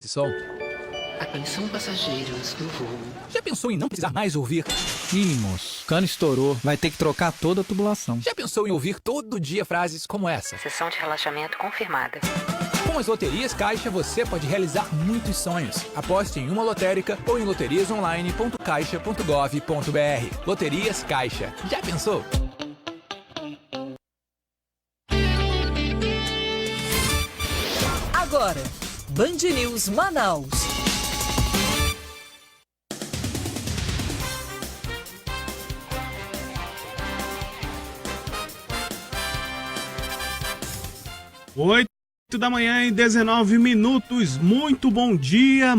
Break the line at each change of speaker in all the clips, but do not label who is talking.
Som.
Atenção passageiros do voo.
Já pensou em não precisar mais ouvir?
Ih, moço, cano estourou. Vai ter que trocar toda a tubulação.
Já pensou em ouvir todo dia frases como essa?
Sessão de relaxamento confirmada.
Com as loterias Caixa, você pode realizar muitos sonhos. Aposte em uma lotérica ou em loteriasonline.caixa.gov.br. Loterias Caixa. Já pensou?
Agora, Band News Manaus.
Oito da manhã e 19 minutos. Muito bom dia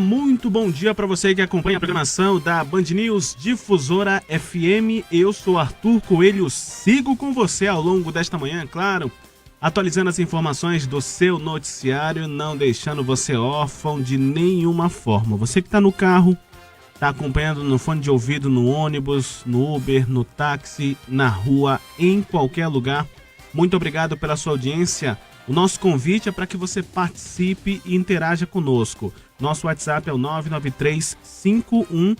para você que acompanha a programação da Band News Difusora FM. Eu sou Arthur Coelho, sigo com você ao longo desta manhã, claro, atualizando as informações do seu noticiário, não deixando você órfão de nenhuma forma. Você que está no carro, está acompanhando no fone de ouvido, no ônibus, no Uber, no táxi, na rua, em qualquer lugar, muito obrigado pela sua audiência. O nosso convite é para que você participe e interaja conosco. Nosso WhatsApp é o 993-51-9370,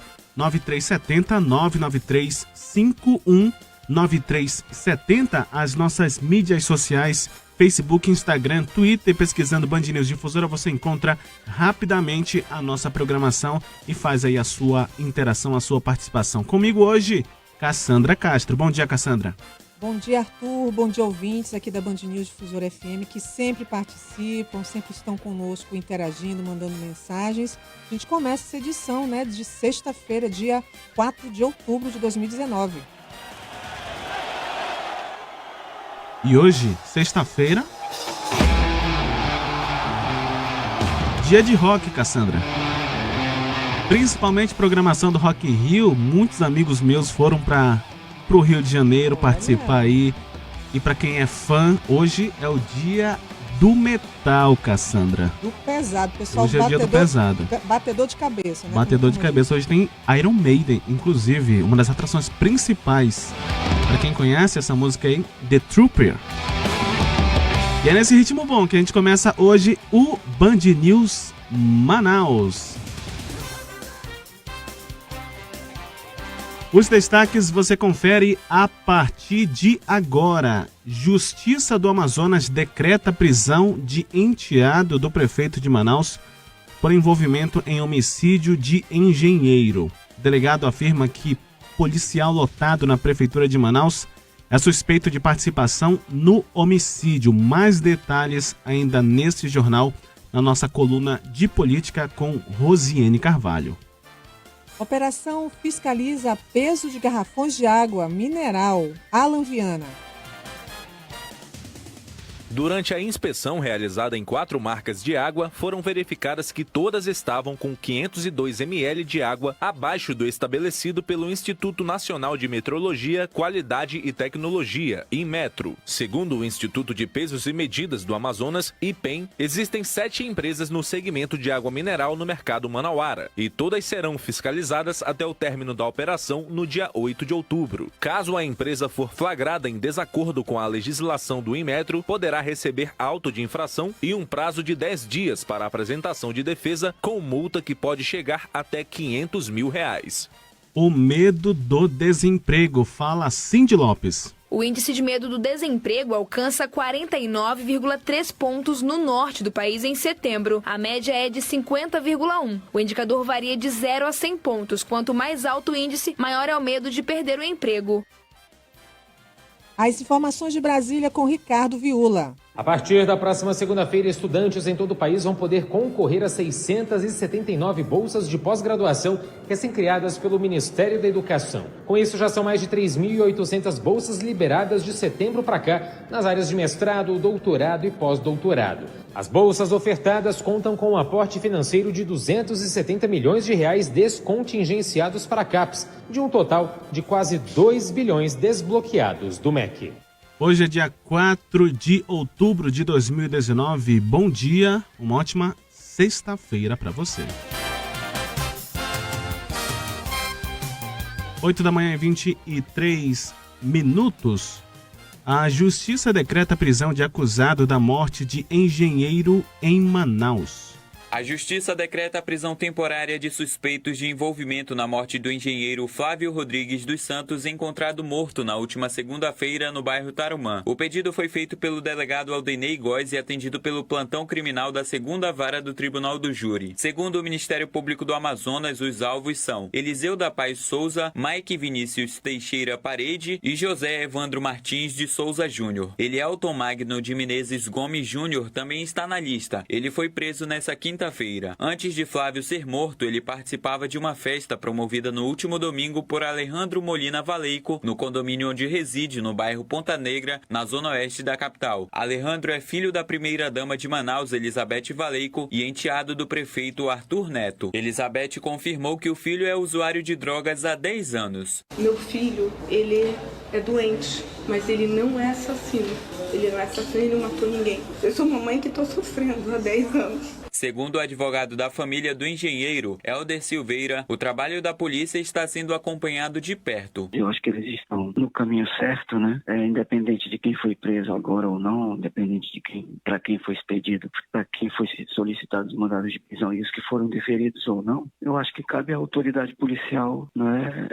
993-51-9370. As nossas mídias sociais, Facebook, Instagram, Twitter, pesquisando Band News Difusora, você encontra rapidamente a nossa programação e faz aí a sua interação, a sua participação. Comigo hoje, Cassandra Castro. Bom dia, Cassandra.
Bom dia, Arthur. Bom dia, ouvintes aqui da Band News Difusora FM, que sempre participam, sempre estão conosco, interagindo, mandando mensagens. A gente começa essa edição, de sexta-feira, dia 4 de outubro de 2019.
E hoje, sexta-feira, dia de rock, Cassandra. Principalmente programação do Rock in Rio. Muitos amigos meus foram para o Rio de Janeiro participar aí. E para quem é fã, hoje é o dia do metal, Cassandra.
Do pesado, pessoal.
Hoje é o dia do pesado.
Batedor de cabeça, né?
Batedor de cabeça. Hoje tem Iron Maiden, inclusive, uma das atrações principais. Para quem conhece essa música aí, The Trooper. E é nesse ritmo bom que a gente começa hoje o Band News Manaus. Os destaques você confere a partir de agora. Justiça do Amazonas decreta prisão de enteado do prefeito de Manaus por envolvimento em homicídio de engenheiro. O delegado afirma que policial lotado na prefeitura de Manaus é suspeito de participação no homicídio. Mais detalhes ainda nesse jornal, na nossa coluna de política com Rosiane Carvalho.
Operação fiscaliza peso de garrafões de água mineral. Alan Viana.
Durante a inspeção realizada em 4 marcas de água, foram verificadas que todas estavam com 502 ml de água abaixo do estabelecido pelo Instituto Nacional de Metrologia, Qualidade e Tecnologia, Inmetro. Segundo o Instituto de Pesos e Medidas do Amazonas, IPEM, existem 7 empresas no segmento de água mineral no mercado manauara, e todas serão fiscalizadas até o término da operação no dia 8 de outubro. Caso a empresa for flagrada em desacordo com a legislação do Inmetro, poderá receber auto de infração e um prazo de 10 dias para a apresentação de defesa, com multa que pode chegar até R$500 mil.
O medo do desemprego, fala Cindy Lopes.
O índice de medo do desemprego alcança 49,3 pontos no norte do país em setembro. A média é de 50,1. O indicador varia de 0 a 100 pontos. Quanto mais alto o índice, maior é o medo de perder o emprego.
As informações de Brasília com Ricardo Viula.
A partir da próxima segunda-feira, estudantes em todo o país vão poder concorrer a 679 bolsas de pós-graduação recém-criadas pelo Ministério da Educação. Com isso, já são mais de 3.800 bolsas liberadas de setembro para cá, nas áreas de mestrado, doutorado e pós-doutorado. As bolsas ofertadas contam com um aporte financeiro de R$270 milhões descontingenciados para a CAPES, de um total de quase 2 bilhões desbloqueados do MEC.
Hoje é dia 4 de outubro de 2019. Bom dia, uma ótima sexta-feira para você. 8 da manhã e 23 minutos. A Justiça decreta a prisão de acusado da morte de engenheiro em Manaus.
A Justiça decreta a prisão temporária de suspeitos de envolvimento na morte do engenheiro Flávio Rodrigues dos Santos, encontrado morto na última segunda-feira no bairro Tarumã. O pedido foi feito pelo delegado Aldenei Góes e atendido pelo plantão criminal da 2ª Vara do Tribunal do Júri. Segundo o Ministério Público do Amazonas, os alvos são Eliseu da Paz Souza, Mike Vinícius Teixeira Parede e José Evandro Martins de Souza Júnior. Elielton Magno de Menezes Gomes Júnior também está na lista. Ele foi preso nessa quinta-feira. Antes de Flávio ser morto, ele participava de uma festa promovida no último domingo por Alejandro Molina Valeico, no condomínio onde reside, no bairro Ponta Negra, na zona oeste da capital. Alejandro é filho da primeira-dama de Manaus, Elizabeth Valeico, e enteado do prefeito Arthur Neto. Elizabeth confirmou que o filho é usuário de drogas há 10 anos.
Meu filho, ele é doente, mas ele não é assassino. Ele não é assassino, ele não matou ninguém. Eu sou uma mãe que estou sofrendo há 10 anos.
Segundo o advogado da família do engenheiro, Helder Silveira, o trabalho da polícia está sendo acompanhado de perto.
Eu acho que eles estão no caminho certo, né? Independente de quem foi preso agora ou não, independente de para quem foi expedido, para quem foi solicitado os mandados de prisão e os que foram deferidos ou não, eu acho que cabe à autoridade policial, né?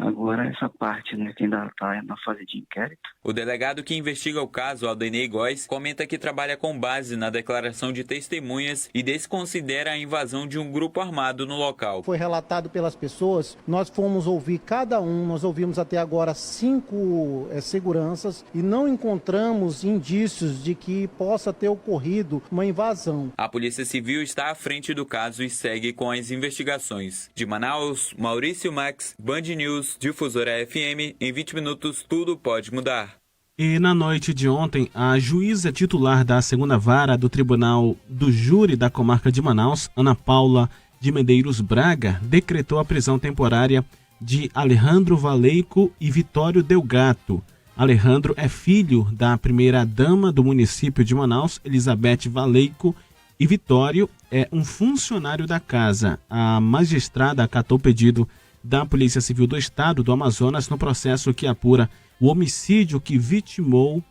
Agora essa parte, né? Que ainda está na fase de inquérito.
O delegado que investiga o caso, Aldenei Góes, comenta que trabalha com base na declaração de testemunhas e desconsidera a invasão de um grupo armado no local.
Foi relatado pelas pessoas, nós fomos ouvir cada um, nós ouvimos até agora 5 seguranças e não encontramos indícios de que possa ter ocorrido uma invasão.
A Polícia Civil está à frente do caso e segue com as investigações. De Manaus, Maurício Max, Band News, Difusora FM, em 20 minutos tudo pode mudar.
E na noite de ontem, a juíza titular da 2ª Vara do Tribunal do Júri da Comarca de Manaus, Ana Paula de Medeiros Braga, decretou a prisão temporária de Alejandro Valeico e Vitório Delgato. Alejandro é filho da primeira-dama do município de Manaus, Elizabeth Valeico, e Vitório é um funcionário da casa. A magistrada acatou o pedido da Polícia Civil do Estado do Amazonas no processo que apura o homicídio que vitimou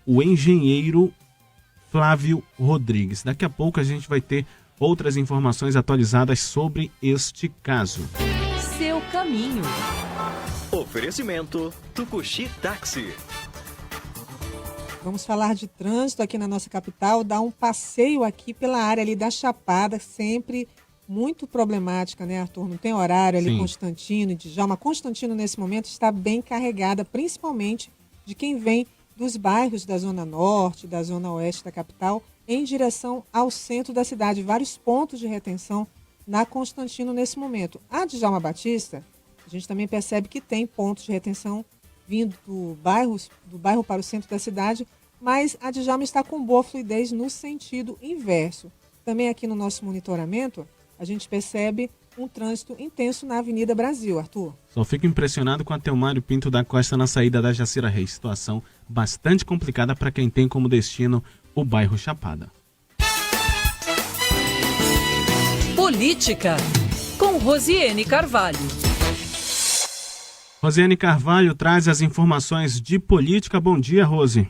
o engenheiro Flávio Rodrigues. Daqui a pouco a gente vai ter outras informações atualizadas sobre este caso.
Seu caminho.
Oferecimento Tucuxi Táxi.
Vamos falar de trânsito aqui na nossa capital, dar um passeio aqui pela área ali da Chapada, sempre muito problemática, né, Arthur? Não tem horário ali. Sim. Constantino e Djalma. Constantino, nesse momento, está bem carregada, principalmente de quem vem dos bairros da Zona Norte, da Zona Oeste da capital, em direção ao centro da cidade. Vários pontos de retenção na Constantino nesse momento. A Djalma Batista, a gente também percebe que tem pontos de retenção vindo do bairro para o centro da cidade, mas a Djalma está com boa fluidez no sentido inverso. Também aqui no nosso monitoramento, a gente percebe um trânsito intenso na Avenida Brasil, Arthur.
Só fico impressionado com a Teomário Pinto da Costa na saída da Jacira Reis. Situação bastante complicada para quem tem como destino o bairro Chapada.
Política, com Rosiane Carvalho.
Rosiane Carvalho traz as informações de política. Bom dia, Rose.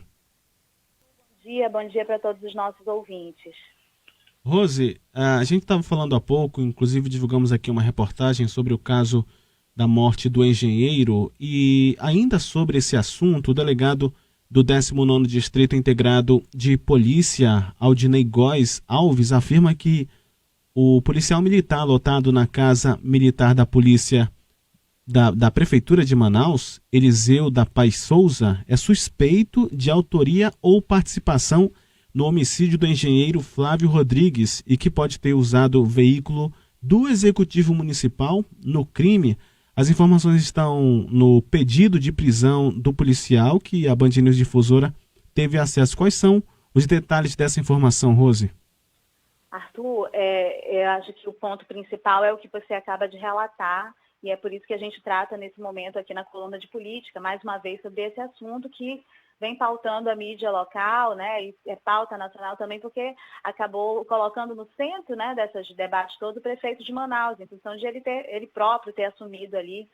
Bom dia para todos os nossos ouvintes.
Rose, a gente estava falando há pouco, inclusive divulgamos aqui uma reportagem sobre o caso da morte do engenheiro e ainda sobre esse assunto, o delegado do 19º Distrito Integrado de Polícia, Aldinei Góes Alves, afirma que o policial militar lotado na Casa Militar da Polícia da Prefeitura de Manaus, Eliseu da Paz Souza, é suspeito de autoria ou participação no homicídio do engenheiro Flávio Rodrigues e que pode ter usado o veículo do Executivo Municipal no crime. As informações estão no pedido de prisão do policial que a Band News Difusora teve acesso. Quais são os detalhes dessa informação, Rose?
Arthur, eu acho que o ponto principal é o que você acaba de relatar e é por isso que a gente trata nesse momento aqui na coluna de política, mais uma vez sobre esse assunto que vem pautando a mídia local, né, e é pauta nacional também, porque acabou colocando no centro, né, desses debates todo o prefeito de Manaus, em função de ele próprio ter assumido ali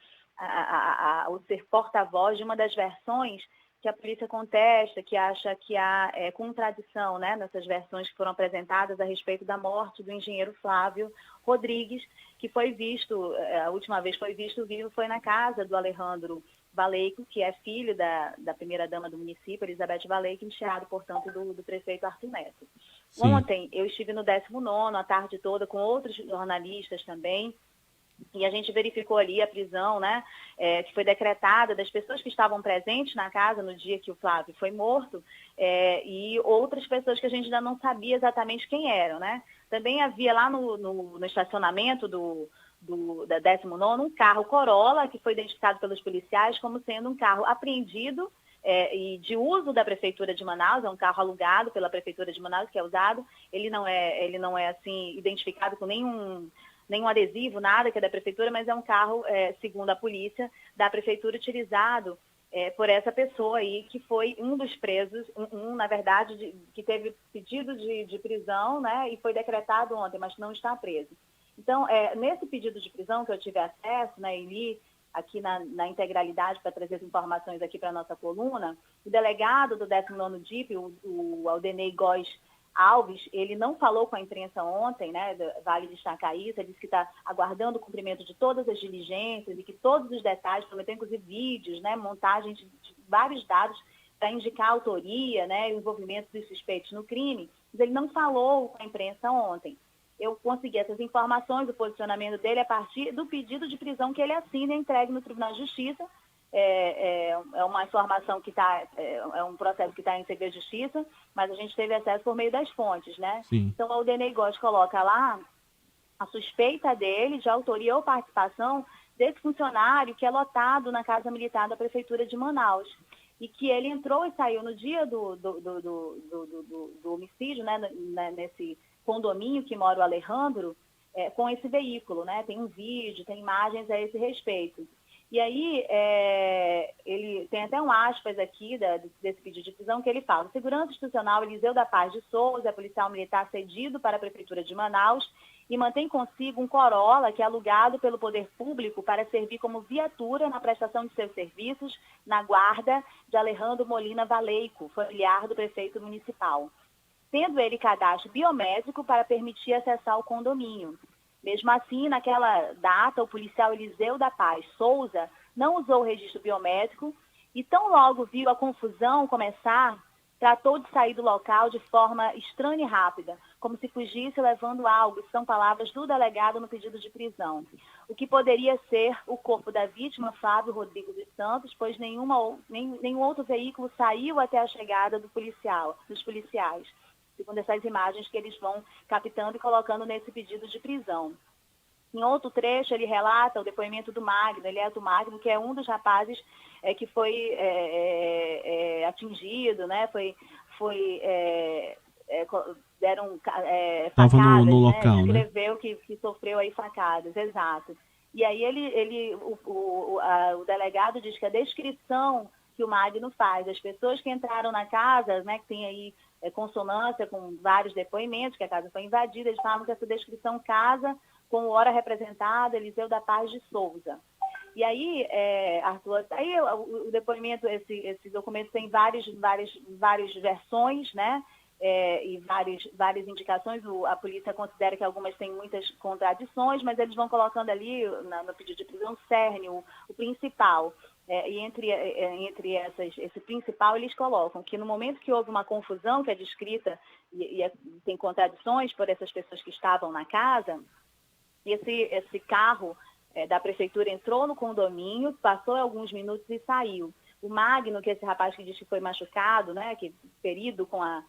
o ser porta-voz de uma das versões que a polícia contesta, que acha que há contradição, né, nessas versões que foram apresentadas a respeito da morte do engenheiro Flávio Rodrigues, que foi visto, a última vez foi visto vivo foi na casa do Alejandro Valeico, que é filho da primeira-dama do município, Elizabeth Valeico, enteado, portanto, do prefeito Arthur Neto. Sim. Ontem eu estive no 19º, a tarde toda, com outros jornalistas também, e a gente verificou ali a prisão, né, que foi decretada das pessoas que estavam presentes na casa no dia que o Flávio foi morto, e outras pessoas que a gente ainda não sabia exatamente quem eram, né. Também havia lá no estacionamento da 19º um carro Corolla, que foi identificado pelos policiais como sendo um carro apreendido e de uso da Prefeitura de Manaus, é um carro alugado pela Prefeitura de Manaus, que é usado, ele não é assim, identificado com nenhum adesivo, nada que é da Prefeitura, mas é um carro, segundo a polícia, da Prefeitura utilizado por essa pessoa aí, que foi um dos presos, na verdade, que teve pedido de prisão, né, e foi decretado ontem, mas não está preso. Então, nesse pedido de prisão que eu tive acesso, né, e li aqui na integralidade para trazer as informações aqui para a nossa coluna, o delegado do 19º DIP, o Aldenei Góes Alves, ele não falou com a imprensa ontem, né, vale destacar isso, ele disse que está aguardando o cumprimento de todas as diligências e que todos os detalhes, prometeu inclusive vídeos, né, montagem de vários dados para indicar a autoria, né, e o envolvimento dos suspeitos no crime, mas ele não falou com a imprensa ontem. Eu consegui essas informações, o posicionamento dele a partir do pedido de prisão que ele assina e entregue no Tribunal de Justiça. É uma informação que está, é um processo que está em segredo de justiça, mas a gente teve acesso por meio das fontes, né? Sim. Então, o Aldenei Góes coloca lá a suspeita dele de autoria ou participação desse funcionário que é lotado na Casa Militar da Prefeitura de Manaus. E que ele entrou e saiu no dia do homicídio, né, nesse condomínio que mora o Alejandro, com esse veículo, né? Tem um vídeo, tem imagens a esse respeito. E aí, ele tem até um aspas aqui desse pedido de prisão que ele fala: o segurança institucional Eliseu da Paz de Souza é policial militar cedido para a Prefeitura de Manaus e mantém consigo um Corolla que é alugado pelo poder público para servir como viatura na prestação de seus serviços na guarda de Alejandro Molina Valeico, familiar do prefeito municipal, tendo ele cadastro biométrico para permitir acessar o condomínio. Mesmo assim, naquela data, o policial Eliseu da Paz Souza não usou o registro biométrico e tão logo viu a confusão começar, tratou de sair do local de forma estranha e rápida, como se fugisse levando algo, são palavras do delegado no pedido de prisão. O que poderia ser o corpo da vítima, Flávio Rodrigues dos Santos, pois nenhum outro veículo saiu até a chegada dos policiais, segundo essas imagens que eles vão captando e colocando nesse pedido de prisão. Em outro trecho, ele relata o depoimento do Magno, Eliéto Magno, que é um dos rapazes que foi atingido, né? Deram facadas, no local, né? Descreveu que sofreu aí facadas, exato. E aí o delegado diz que a descrição que o Magno faz, as pessoas que entraram na casa, né, que tem aí consonância com vários depoimentos, que a casa foi invadida, eles falam que essa descrição casa com o hora representado, Eliseu da Paz de Souza. E aí, Arthur, aí o depoimento, esse documento tem várias versões, né? E várias indicações. A polícia considera que algumas têm muitas contradições, mas eles vão colocando ali no pedido de prisão cerne, o principal. E entre esse principal, eles colocam que no momento que houve uma confusão, que é descrita e tem contradições por essas pessoas que estavam na casa, esse carro da prefeitura entrou no condomínio, passou alguns minutos e saiu. O Magno, que é esse rapaz que diz que foi machucado, né, que ferido com a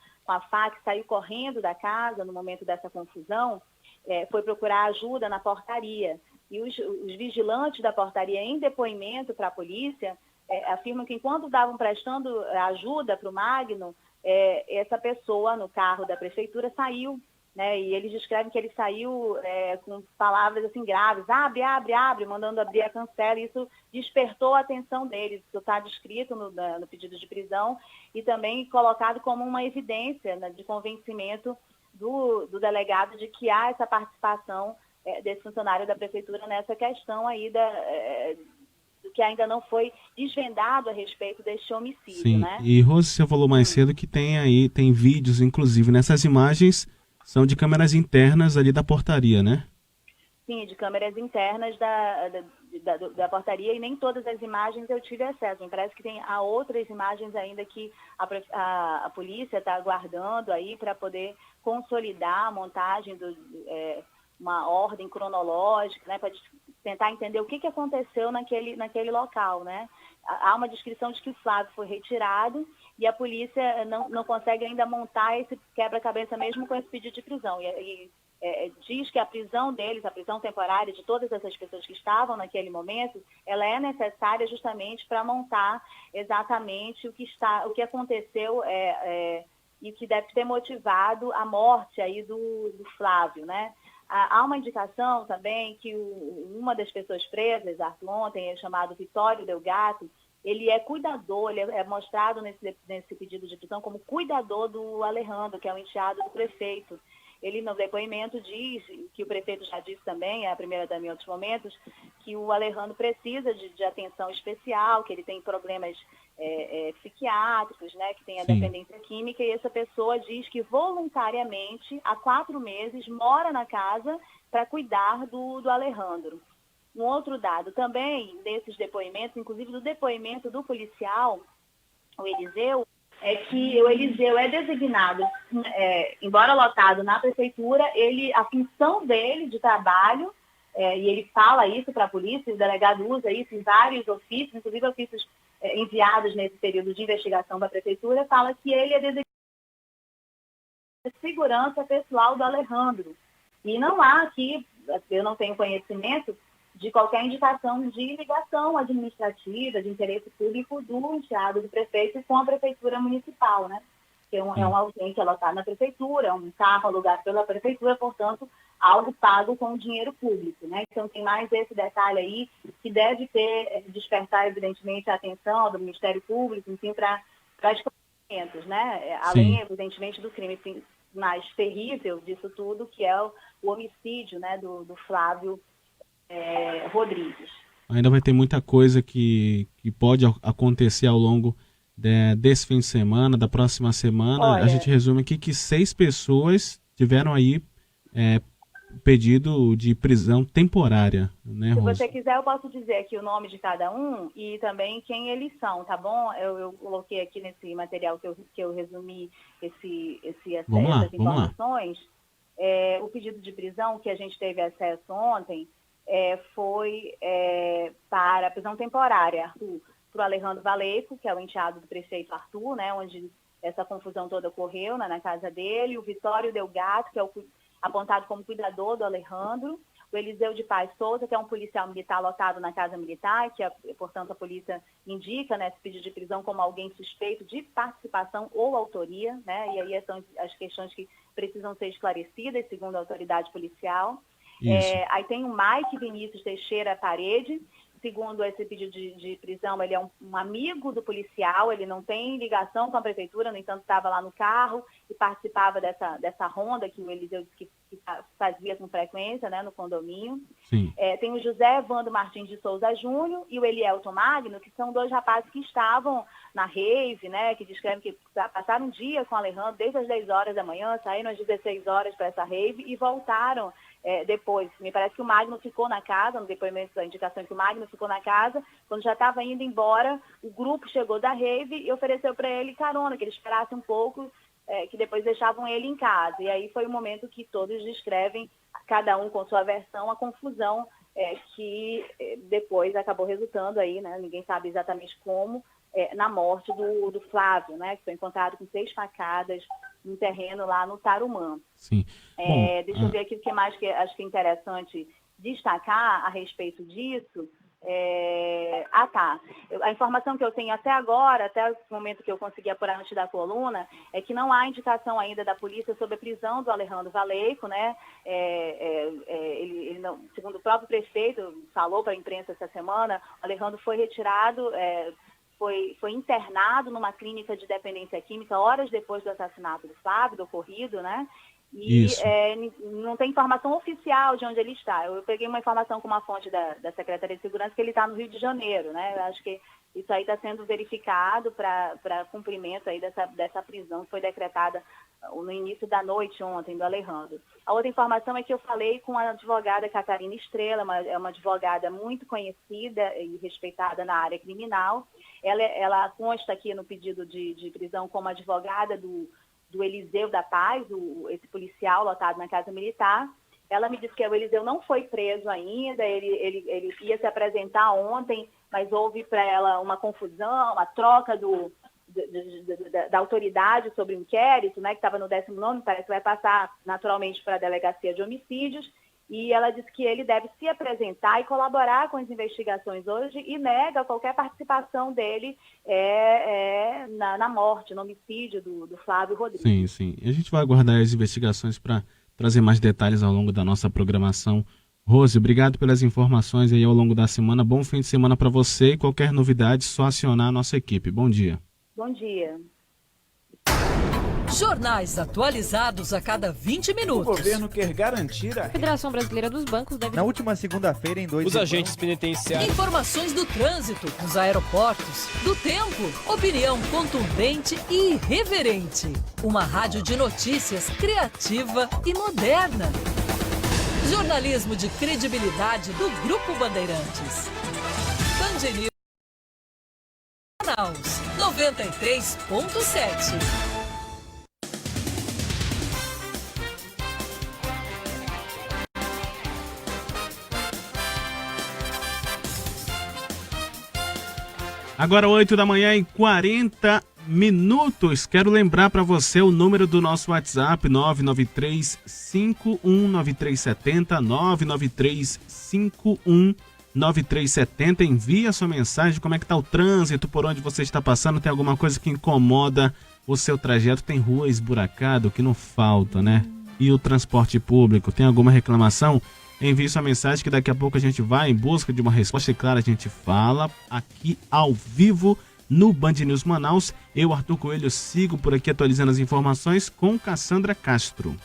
faca, saiu correndo da casa no momento dessa confusão, foi procurar ajuda na portaria. E os vigilantes da portaria, em depoimento para a polícia, afirmam que enquanto estavam prestando ajuda para o Magno, essa pessoa no carro da prefeitura saiu, né? E eles descrevem que ele saiu com palavras assim graves: abre, abre, abre, mandando abrir a cancela. Isso despertou a atenção deles. Isso está descrito no pedido de prisão e também colocado como uma evidência, né, de convencimento do delegado de que há essa participação desse funcionário da prefeitura nessa questão aí do que ainda não foi desvendado a respeito deste homicídio,
Sim.
né?
E Rose, você falou mais cedo que tem vídeos, inclusive, nessas imagens são de câmeras internas ali da portaria, né?
Sim, de câmeras internas da portaria, e nem todas as imagens eu tive acesso. Me parece que há outras imagens ainda que a polícia está aguardando aí para poder consolidar a montagem uma ordem cronológica, né, para tentar entender o que aconteceu naquele local, né? Há uma descrição de que o Flávio foi retirado e a polícia não consegue ainda montar esse quebra-cabeça mesmo com esse pedido de prisão. Diz que a prisão deles, a prisão temporária de todas essas pessoas que estavam naquele momento, ela é necessária justamente para montar exatamente o que aconteceu e que deve ter motivado a morte aí do Flávio, né? Há uma indicação também que uma das pessoas presas, Arthur, ontem, é chamado Vitório Delgato, ele é cuidador, ele é mostrado nesse pedido de prisão como cuidador do Alejandro, que é o enteado do prefeito. Ele, no depoimento, diz, que o prefeito já disse também, a primeira-dama em outros momentos, que o Alejandro precisa de atenção especial, que ele tem problemas psiquiátricos, né, que tem a dependência química, e essa pessoa diz que voluntariamente, há 4 meses, mora na casa para cuidar do Alejandro. Um outro dado também desses depoimentos, inclusive do depoimento do policial, o Eliseu, é que o Eliseu é designado, embora lotado na prefeitura, a função dele de trabalho, e ele fala isso para a polícia, o delegado usa isso em vários ofícios, inclusive ofícios enviados nesse período de investigação da prefeitura, fala que ele é designado de segurança pessoal do Alejandro. E não há aqui, eu não tenho conhecimento de qualquer indicação de ligação administrativa, de interesse público do enteado do prefeito com a prefeitura municipal, né? Que é um alguém que é lotado na prefeitura, é um carro alugado pela prefeitura, portanto, algo pago com dinheiro público, né? Então tem mais esse detalhe aí que deve despertar, evidentemente, a atenção do Ministério Público, enfim, para esclarecimentos, né? Além, evidentemente, do crime mais terrível disso tudo, que é o homicídio, né, do Flávio Rodrigues.
Ainda vai ter muita coisa que pode acontecer ao longo desse fim de semana, da próxima semana. Olha, a gente resume aqui que 6 pessoas tiveram aí pedido de prisão temporária, né, Rose?
Se você quiser, eu posso dizer aqui o nome de cada um e também quem eles são, tá bom? Eu coloquei aqui nesse material que eu resumi essas informações. O pedido de prisão que a gente teve acesso ontem foi para a prisão temporária, Arthur, para o Alejandro Valeico, que é o enteado do prefeito Arthur, né, onde essa confusão toda ocorreu, né, na casa dele, o Vitório Delgato, que é apontado como cuidador do Alejandro, o Eliseu de Paz Souza, que é um policial militar lotado na casa militar, que, portanto, a polícia indica, né, esse pedido de prisão como alguém suspeito de participação ou autoria, né, e aí são as questões que precisam ser esclarecidas, segundo a autoridade policial. Aí tem o Mike Vinícius Teixeira Parede. Segundo esse pedido de prisão, ele é um amigo do policial, ele não tem ligação com a prefeitura, no entanto, estava lá no carro e participava dessa ronda que o Eliseu disse que fazia com frequência, né, no condomínio. Tem o José Evandro Martins de Souza Júnior e o Elielton Magno, que são 2 rapazes que estavam na rave, né, que descrevem que passaram um dia com o Alejandro desde as 10 horas da manhã, saíram às 16 horas para essa rave e voltaram depois. Me parece que o Magno ficou na casa, no depoimento da indicação que o Magno ficou na casa, quando já estava indo embora, o grupo chegou da rave e ofereceu para ele carona, que ele esperasse um pouco, que depois deixavam ele em casa. E aí foi o momento que todos descrevem, cada um com sua versão, a confusão que depois acabou resultando aí, né? Ninguém sabe exatamente como, na morte do Flávio, né? Que foi encontrado com 6 facadas no terreno lá no Tarumã.
Sim.
Deixa eu ver aqui o que mais que acho que é interessante destacar a respeito disso. A informação que eu tenho até agora, até o momento que eu consegui apurar antes da coluna, é que não há indicação ainda da polícia sobre a prisão do Alejandro Valeico, né? Ele não, segundo o próprio prefeito, falou para a imprensa essa semana, o Alejandro foi retirado, foi internado numa clínica de dependência química horas depois do assassinato do Flávio, do ocorrido, né? E
Isso.
não tem informação oficial de onde ele está. Eu peguei uma informação com uma fonte da Secretaria de Segurança que ele está no Rio de Janeiro, né? Eu acho que isso aí está sendo verificado para cumprimento aí dessa prisão que foi decretada no início da noite ontem, do Alejandro. A outra informação é que eu falei com a advogada Catarina Estrela, é uma advogada muito conhecida e respeitada na área criminal. Ela consta aqui no pedido de prisão como advogada do Eliseu da Paz, esse policial lotado na Casa Militar. Ela me disse que o Eliseu não foi preso ainda, ele ia se apresentar ontem, mas houve para ela uma confusão, uma troca da autoridade sobre o inquérito, né, que estava no 19º, parece que vai passar naturalmente para a Delegacia de Homicídios, e ela disse que ele deve se apresentar e colaborar com as investigações hoje e nega qualquer participação dele na morte, no homicídio do Flávio Rodrigues.
Sim. E a gente vai aguardar as investigações para trazer mais detalhes ao longo da nossa programação. Rose, obrigado pelas informações aí ao longo da semana. Bom fim de semana para você e qualquer novidade, só acionar a nossa equipe. Bom dia.
Bom dia.
Jornais atualizados a cada 20 minutos.
O governo quer garantir a
Federação Brasileira dos Bancos deve...
Na última segunda-feira, em
Os agentes penitenciários.
Informações do trânsito, dos aeroportos, do tempo. Opinião contundente e irreverente. Uma rádio de notícias criativa e moderna. Jornalismo de credibilidade do Grupo Bandeirantes. Band News Manaus 93.7.
Agora 8 da manhã e 40 minutos. Quero lembrar para você o número do nosso WhatsApp, 993-519370, 993-519370. Envie a sua mensagem, como é que tá o trânsito, por onde você está passando, tem alguma coisa que incomoda o seu trajeto, tem rua esburacada, o que não falta, né? E o transporte público, tem alguma reclamação? Envie sua mensagem que daqui a pouco a gente vai em busca de uma resposta e, claro, a gente fala aqui ao vivo no Band News Manaus. Eu, Arthur Coelho, sigo por aqui atualizando as informações com Cassandra Castro.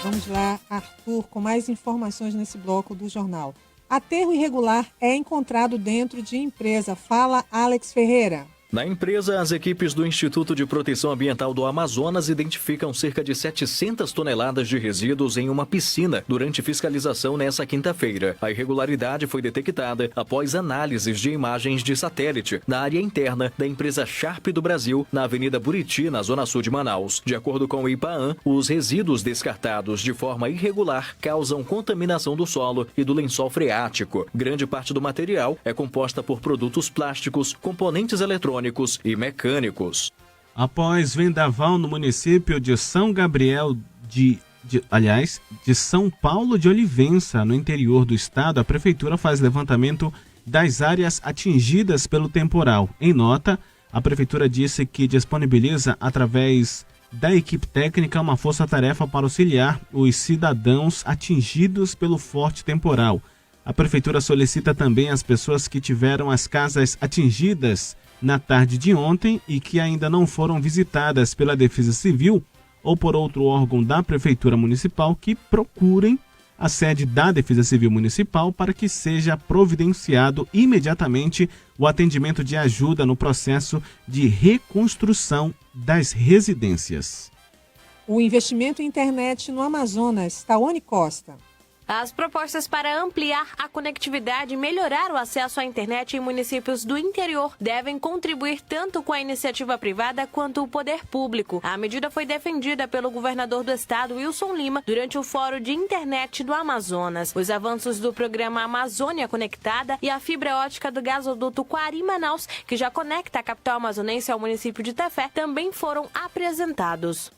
Vamos lá, Arthur, com mais informações nesse bloco do jornal. Aterro irregular é encontrado dentro de empresa. Fala, Alex Ferreira.
Na empresa, as equipes do Instituto de Proteção Ambiental do Amazonas identificam cerca de 700 toneladas de resíduos em uma piscina durante fiscalização nessa quinta-feira. A irregularidade foi detectada após análises de imagens de satélite na área interna da empresa Sharp do Brasil, na Avenida Buriti, na zona sul de Manaus. De acordo com o IPAAM, os resíduos descartados de forma irregular causam contaminação do solo e do lençol freático. Grande parte do material é composta por produtos plásticos, componentes eletrônicos e mecânicos.
Após vendaval no município de São Gabriel de São Paulo de Olivença, no interior do estado, a prefeitura faz levantamento das áreas atingidas pelo temporal. Em nota, a prefeitura disse que disponibiliza, através da equipe técnica, uma força-tarefa para auxiliar os cidadãos atingidos pelo forte temporal. A prefeitura solicita também às pessoas que tiveram as casas atingidas na tarde de ontem e que ainda não foram visitadas pela Defesa Civil ou por outro órgão da Prefeitura Municipal que procurem a sede da Defesa Civil Municipal para que seja providenciado imediatamente o atendimento de ajuda no processo de reconstrução das residências.
O investimento em internet no Amazonas. Tawane Costa.
As propostas para ampliar a conectividade e melhorar o acesso à internet em municípios do interior devem contribuir tanto com a iniciativa privada quanto o poder público. A medida foi defendida pelo governador do estado, Wilson Lima, durante o Fórum de Internet do Amazonas. Os avanços do programa Amazônia Conectada e a fibra ótica do gasoduto Quari-Manaus, que já conecta a capital amazonense ao município de Tefé, também foram apresentados.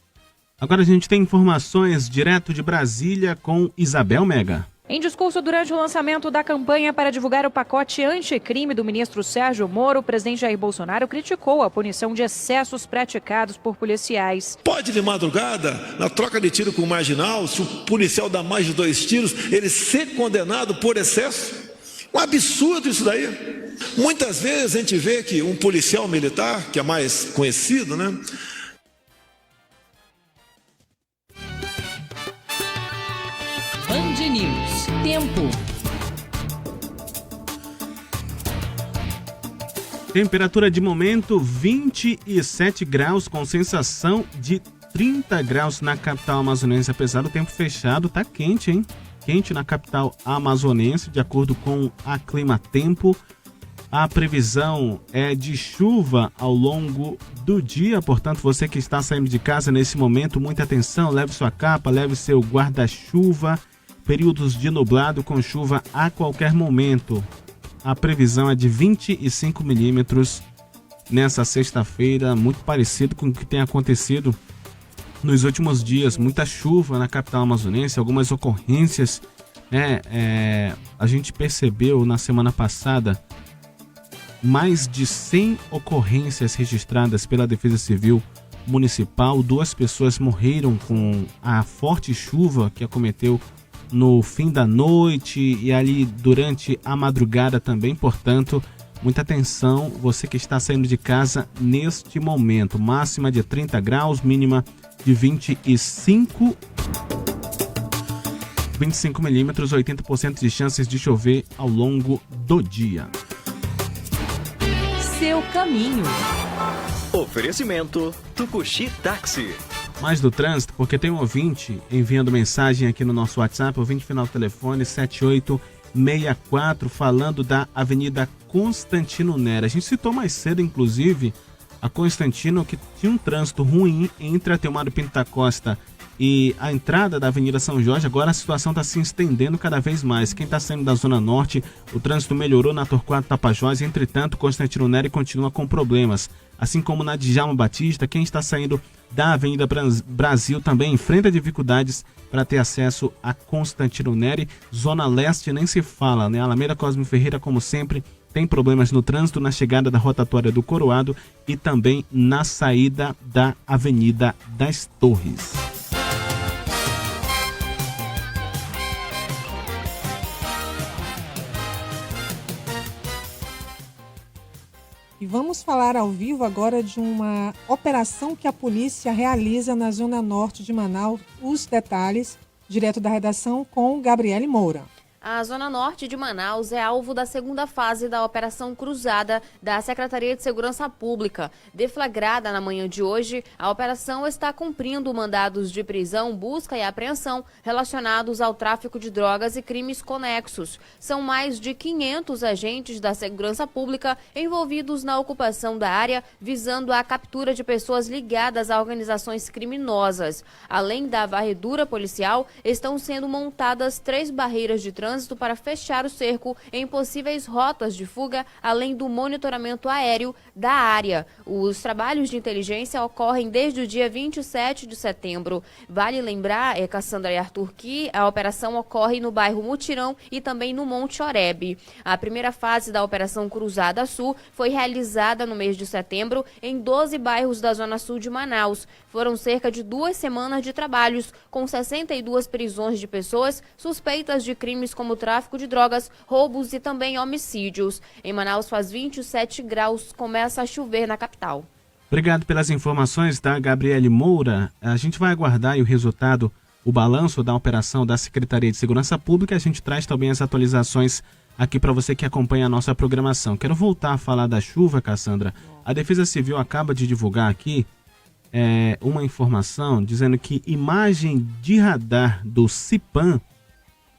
Agora a gente tem informações direto de Brasília com Isabel Mega.
Em discurso durante o lançamento da campanha para divulgar o pacote anticrime do ministro Sérgio Moro, o presidente Jair Bolsonaro criticou a punição de excessos praticados por policiais.
Pode de madrugada, na troca de tiro com o marginal, se o policial dá mais de 2 tiros, ele ser condenado por excesso? Um absurdo isso daí. Muitas vezes a gente vê que um policial militar, que é mais conhecido, né?
Tempo.
Temperatura de momento 27 graus, com sensação de 30 graus na capital amazonense. Apesar do tempo fechado, tá quente, hein? Quente na capital amazonense, de acordo com a Clima Tempo. A previsão é de chuva ao longo do dia, portanto, você que está saindo de casa nesse momento, muita atenção, leve sua capa, leve seu guarda-chuva. Períodos de nublado com chuva a qualquer momento. A previsão é de 25 milímetros nessa sexta-feira, muito parecido com o que tem acontecido nos últimos dias. Muita chuva na capital amazonense, algumas ocorrências. A gente percebeu na semana passada mais de 100 ocorrências registradas pela Defesa Civil Municipal. 2 pessoas morreram com a forte chuva que acometeu no fim da noite e ali durante a madrugada também. Portanto, muita atenção, você que está saindo de casa neste momento. Máxima de 30 graus, mínima de 25 milímetros, 80% de chances de chover ao longo do dia.
Seu caminho.
Oferecimento Tucuxi Táxi.
Mais do trânsito, porque tem um ouvinte enviando mensagem aqui no nosso WhatsApp, ouvinte final do telefone 7864, falando da Avenida Constantino Nera. A gente citou mais cedo, inclusive, a Constantino, que tinha um trânsito ruim entre a Teomar Pinto da Costa e a entrada da Avenida São Jorge. Agora a situação está se estendendo cada vez mais. Quem está saindo da Zona Norte, o trânsito melhorou na Torquato Tapajós, entretanto, Constantino Neri continua com problemas. Assim como na Djalma Batista, quem está saindo da Avenida Brasil também enfrenta dificuldades para ter acesso a Constantino Neri. Zona Leste nem se fala, né? Alameda Cosme Ferreira, como sempre, tem problemas no trânsito na chegada da rotatória do Coroado e também na saída da Avenida das Torres.
E vamos falar ao vivo agora de uma operação que a polícia realiza na Zona Norte de Manaus. Os detalhes, direto da redação, com Gabriele Moura.
A Zona Norte de Manaus é alvo da segunda fase da Operação Cruzada da Secretaria de Segurança Pública. Deflagrada na manhã de hoje, a operação está cumprindo mandados de prisão, busca e apreensão relacionados ao tráfico de drogas e crimes conexos. São mais de 500 agentes da Segurança Pública envolvidos na ocupação da área, visando a captura de pessoas ligadas a organizações criminosas. Além da varredura policial, estão sendo montadas 3 barreiras de trânsito para fechar o cerco em possíveis rotas de fuga, além do monitoramento aéreo da área. Os trabalhos de inteligência ocorrem desde o dia 27 de setembro. Vale lembrar, Cassandra e Arthur, que a operação ocorre no bairro Mutirão e também no Monte Oreb. A primeira fase da Operação Cruzada Sul foi realizada no mês de setembro em 12 bairros da Zona Sul de Manaus. Foram cerca de 2 semanas de trabalhos, com 62 prisões de pessoas suspeitas de crimes como tráfico de drogas, roubos e também homicídios. Em Manaus faz 27 graus, começa a chover na capital.
Obrigado pelas informações da Gabriele Moura. A gente vai aguardar o resultado, o balanço da operação da Secretaria de Segurança Pública. A gente traz também as atualizações aqui para você que acompanha a nossa programação. Quero voltar a falar da chuva, Cassandra. A Defesa Civil acaba de divulgar aqui uma informação dizendo que imagem de radar do CIPAM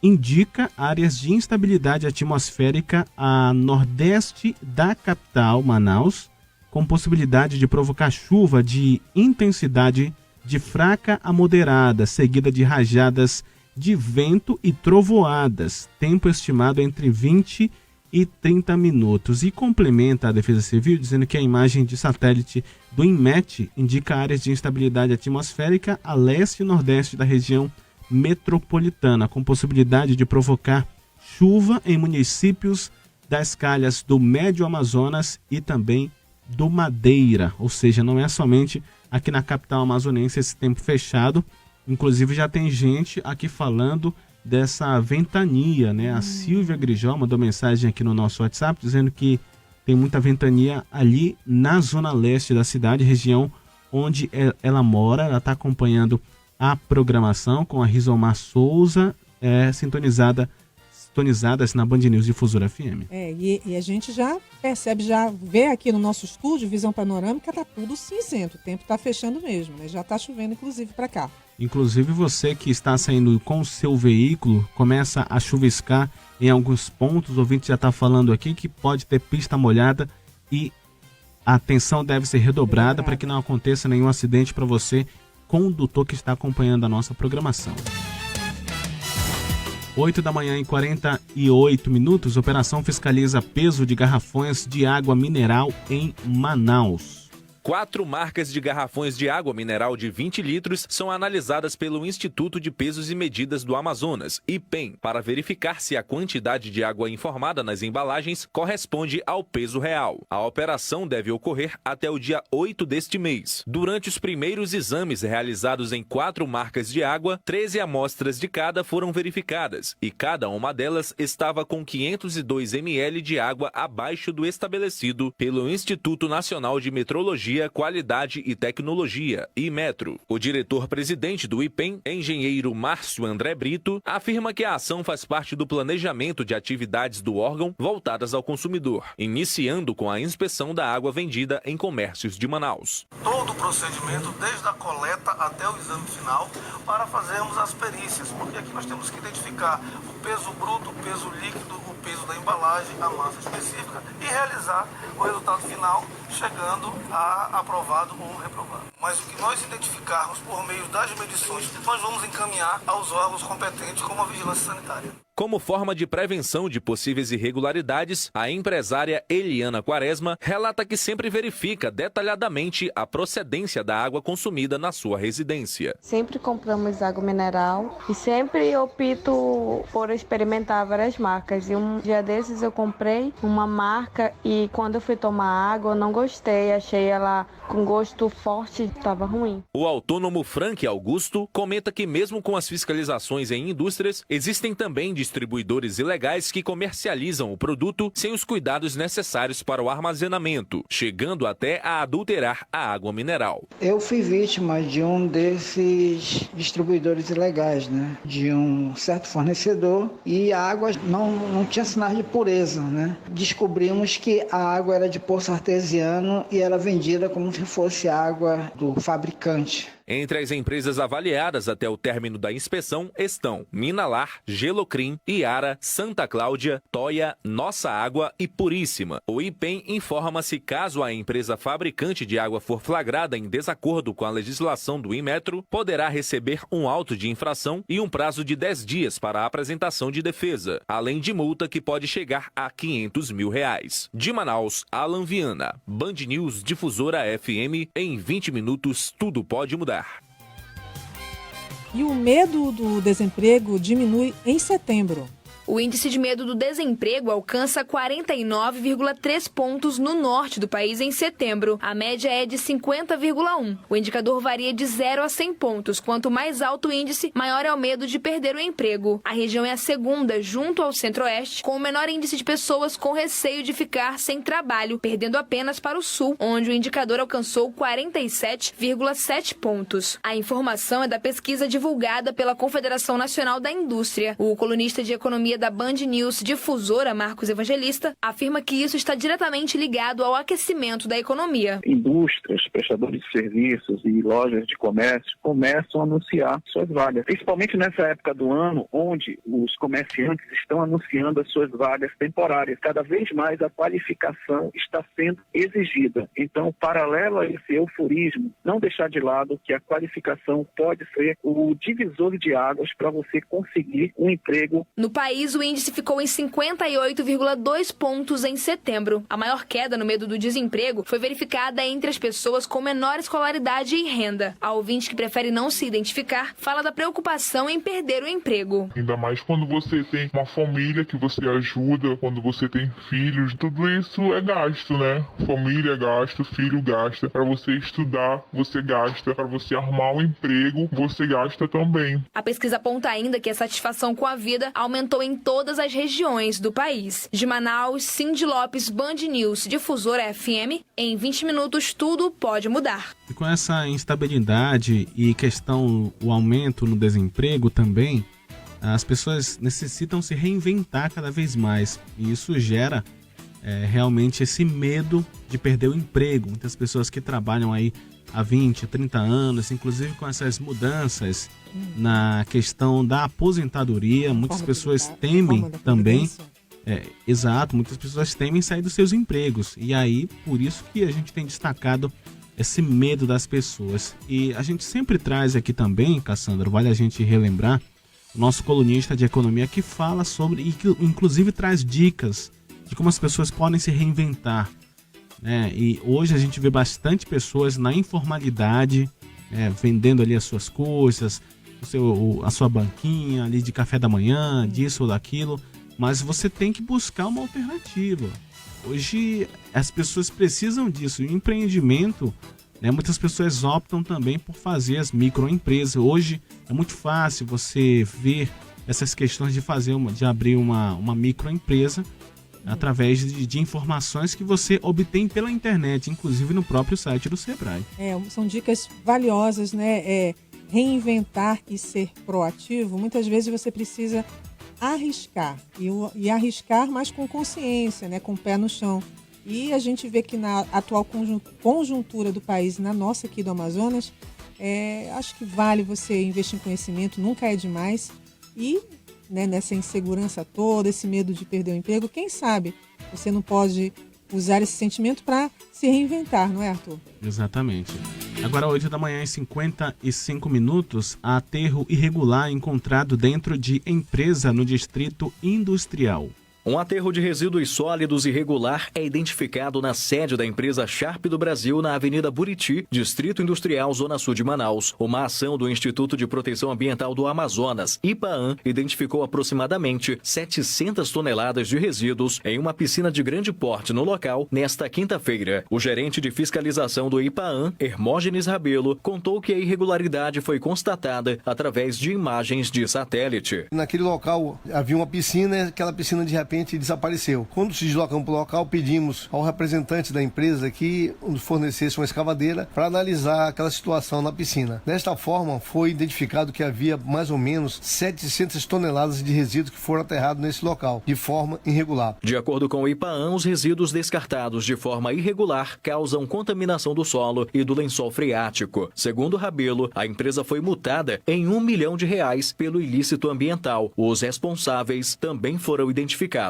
indica áreas de instabilidade atmosférica a nordeste da capital, Manaus, com possibilidade de provocar chuva de intensidade de fraca a moderada, seguida de rajadas de vento e trovoadas, tempo estimado entre 20 e 30 minutos. E complementa a Defesa Civil dizendo que a imagem de satélite do INMET indica áreas de instabilidade atmosférica a leste e nordeste da região metropolitana, com possibilidade de provocar chuva em municípios das calhas do Médio Amazonas e também do Madeira. Ou seja, não é somente aqui na capital amazonense esse tempo fechado. Inclusive já tem gente aqui falando dessa ventania, né? A Silvia Grijó mandou mensagem aqui no nosso WhatsApp dizendo que tem muita ventania ali na zona leste da cidade, região onde ela mora. Ela está acompanhando a programação com a Rizomar Souza, sintonizada sintonizadas na Band News Difusora FM.
E a gente já percebe, já vê aqui no nosso estúdio, visão panorâmica, tá tudo cinzento. O tempo tá fechando mesmo, né? Já tá chovendo, inclusive, para cá.
Inclusive você que está saindo com o seu veículo, começa a chuviscar em alguns pontos. O ouvinte já está falando aqui que pode ter pista molhada e a atenção deve ser redobrada para que não aconteça nenhum acidente para você, condutor que está acompanhando a nossa programação. 8 da manhã e 48 minutos, operação fiscaliza peso de garrafões de água mineral em Manaus.
4 marcas de garrafões de água mineral de 20 litros são analisadas pelo Instituto de Pesos e Medidas do Amazonas, IPEM, para verificar se a quantidade de água informada nas embalagens corresponde ao peso real. A operação deve ocorrer até o dia 8 deste mês. Durante os primeiros exames realizados em 4 marcas de água, 13 amostras de cada foram verificadas e cada uma delas estava com 502 ml de água abaixo do estabelecido pelo Instituto Nacional de Metrologia, Qualidade e Tecnologia, IMETRO. O diretor-presidente do IPEM, engenheiro Márcio André Brito, afirma que a ação faz parte do planejamento de atividades do órgão voltadas ao consumidor, iniciando com a inspeção da água vendida em comércios de Manaus.
Todo o procedimento, desde a coleta até o exame final, para fazermos as perícias, porque aqui nós temos que identificar o peso bruto, o peso líquido, o peso da embalagem, a massa específica e realizar o resultado final, chegando a aprovado ou reprovado. Mas o que nós identificarmos por meio das medições, nós vamos encaminhar aos órgãos competentes como a vigilância sanitária.
Como forma de prevenção de possíveis irregularidades, a empresária Eliana Quaresma relata que sempre verifica detalhadamente a procedência da água consumida na sua residência.
Sempre compramos água mineral e sempre opto por experimentar várias marcas. E um dia desses eu comprei uma marca e quando eu fui tomar água eu não gostei, achei ela com gosto forte, estava ruim.
O autônomo Frank Augusto comenta que mesmo com as fiscalizações em indústrias, existem também distribuidores ilegais que comercializam o produto sem os cuidados necessários para o armazenamento, chegando até a adulterar a água mineral.
Eu fui vítima de um desses distribuidores ilegais, né? De um certo fornecedor, e a água não tinha sinais de pureza, né? Descobrimos que a água era de poço artesiano e era vendida como se fosse água do fabricante.
Entre as empresas avaliadas até o término da inspeção estão Minalar, Gelocrim, Iara, Santa Cláudia, Toia, Nossa Água e Puríssima. O IPEM informa se caso a empresa fabricante de água for flagrada em desacordo com a legislação do IMETRO, poderá receber um auto de infração e um prazo de 10 dias para a apresentação de defesa, além de multa que pode chegar a R$500 mil. De Manaus, Alan Viana, Band News Difusora FM, em 20 minutos tudo pode mudar.
E o medo do desemprego diminui em setembro.
O índice de medo do desemprego alcança 49,3 pontos no norte do país em setembro. A média é de 50,1. O indicador varia de 0 a 100 pontos. Quanto mais alto o índice, maior é o medo de perder o emprego. A região é a segunda, junto ao centro-oeste, com o menor índice de pessoas com receio de ficar sem trabalho, perdendo apenas para o sul, onde o indicador alcançou 47,7 pontos. A informação é da pesquisa divulgada pela Confederação Nacional da Indústria. O colunista de economia da Band News Difusora, Marcos Evangelista, afirma que isso está diretamente ligado ao aquecimento da economia.
Indústrias, prestadores de serviços e lojas de comércio começam a anunciar suas vagas, principalmente nessa época do ano, onde os comerciantes estão anunciando as suas vagas temporárias. Cada vez mais a qualificação está sendo exigida. Então, paralelo a esse euforismo, não deixar de lado que a qualificação pode ser o divisor de águas para você conseguir um emprego.
No país, o índice ficou em 58,2 pontos em setembro. A maior queda no medo do desemprego foi verificada entre as pessoas com menor escolaridade e renda. A ouvinte que prefere não se identificar fala da preocupação em perder o emprego.
Ainda mais quando você tem uma família que você ajuda, quando você tem filhos, tudo isso é gasto, né? Família é gasto, filho gasta. Para você estudar, você gasta. Para você arrumar um emprego, você gasta também.
A pesquisa aponta ainda que a satisfação com a vida aumentou em todas as regiões do país. De Manaus, Cindy Lopes, Band News Difusora FM. Em 20 minutos, tudo pode mudar.
E com essa instabilidade e o aumento no desemprego também, as pessoas necessitam se reinventar cada vez mais. E isso gera realmente esse medo de perder o emprego. Muitas pessoas que trabalham aí há 20, 30 anos, inclusive com essas mudanças na questão da aposentadoria, muitas pessoas temem também. Exato, muitas pessoas temem sair dos seus empregos. E aí, por isso que a gente tem destacado esse medo das pessoas. E a gente sempre traz aqui também, Cassandra, vale a gente relembrar, o nosso colunista de economia que fala sobre, e que inclusive traz dicas de como as pessoas podem se reinventar. E hoje a gente vê bastante pessoas na informalidade, vendendo ali as suas coisas, a sua banquinha ali de café da manhã, disso ou daquilo, mas você tem que buscar uma alternativa. Hoje as pessoas precisam disso. E o empreendimento, muitas pessoas optam também por fazer as microempresas. Hoje é muito fácil você ver essas questões de abrir uma microempresa através de informações que você obtém pela internet, inclusive no próprio site do Sebrae.
São dicas valiosas, né? Reinventar e ser proativo. Muitas vezes você precisa arriscar e arriscar, mas com consciência, né? Com o pé no chão. E a gente vê que na atual conjuntura do país, na nossa aqui do Amazonas, acho que vale você investir em conhecimento, nunca é demais. E nessa insegurança toda, esse medo de perder o emprego, quem sabe você não pode usar esse sentimento para se reinventar, não é, Arthur?
Exatamente. Agora, 8 da manhã e 55 minutos, há aterro irregular encontrado dentro de empresa no Distrito Industrial.
Um aterro de resíduos sólidos irregular é identificado na sede da empresa Sharp do Brasil, na Avenida Buriti, Distrito Industrial, Zona Sul de Manaus. Uma ação do Instituto de Proteção Ambiental do Amazonas, IPAAM, identificou aproximadamente 700 toneladas de resíduos em uma piscina de grande porte no local nesta quinta-feira. O gerente de fiscalização do IPAAM, Hermógenes Rabelo, contou que a irregularidade foi constatada através de imagens de satélite.
Naquele local havia uma piscina, aquela piscina de repente desapareceu. Quando se deslocamos para o local, pedimos ao representante da empresa que nos fornecesse uma escavadeira para analisar aquela situação na piscina. Desta forma, foi identificado que havia mais ou menos 700 toneladas de resíduos que foram aterrados nesse local, de forma irregular.
De acordo com o IPAAM, os resíduos descartados de forma irregular causam contaminação do solo e do lençol freático. Segundo Rabelo, a empresa foi multada em R$1 milhão pelo ilícito ambiental. Os responsáveis também foram identificados.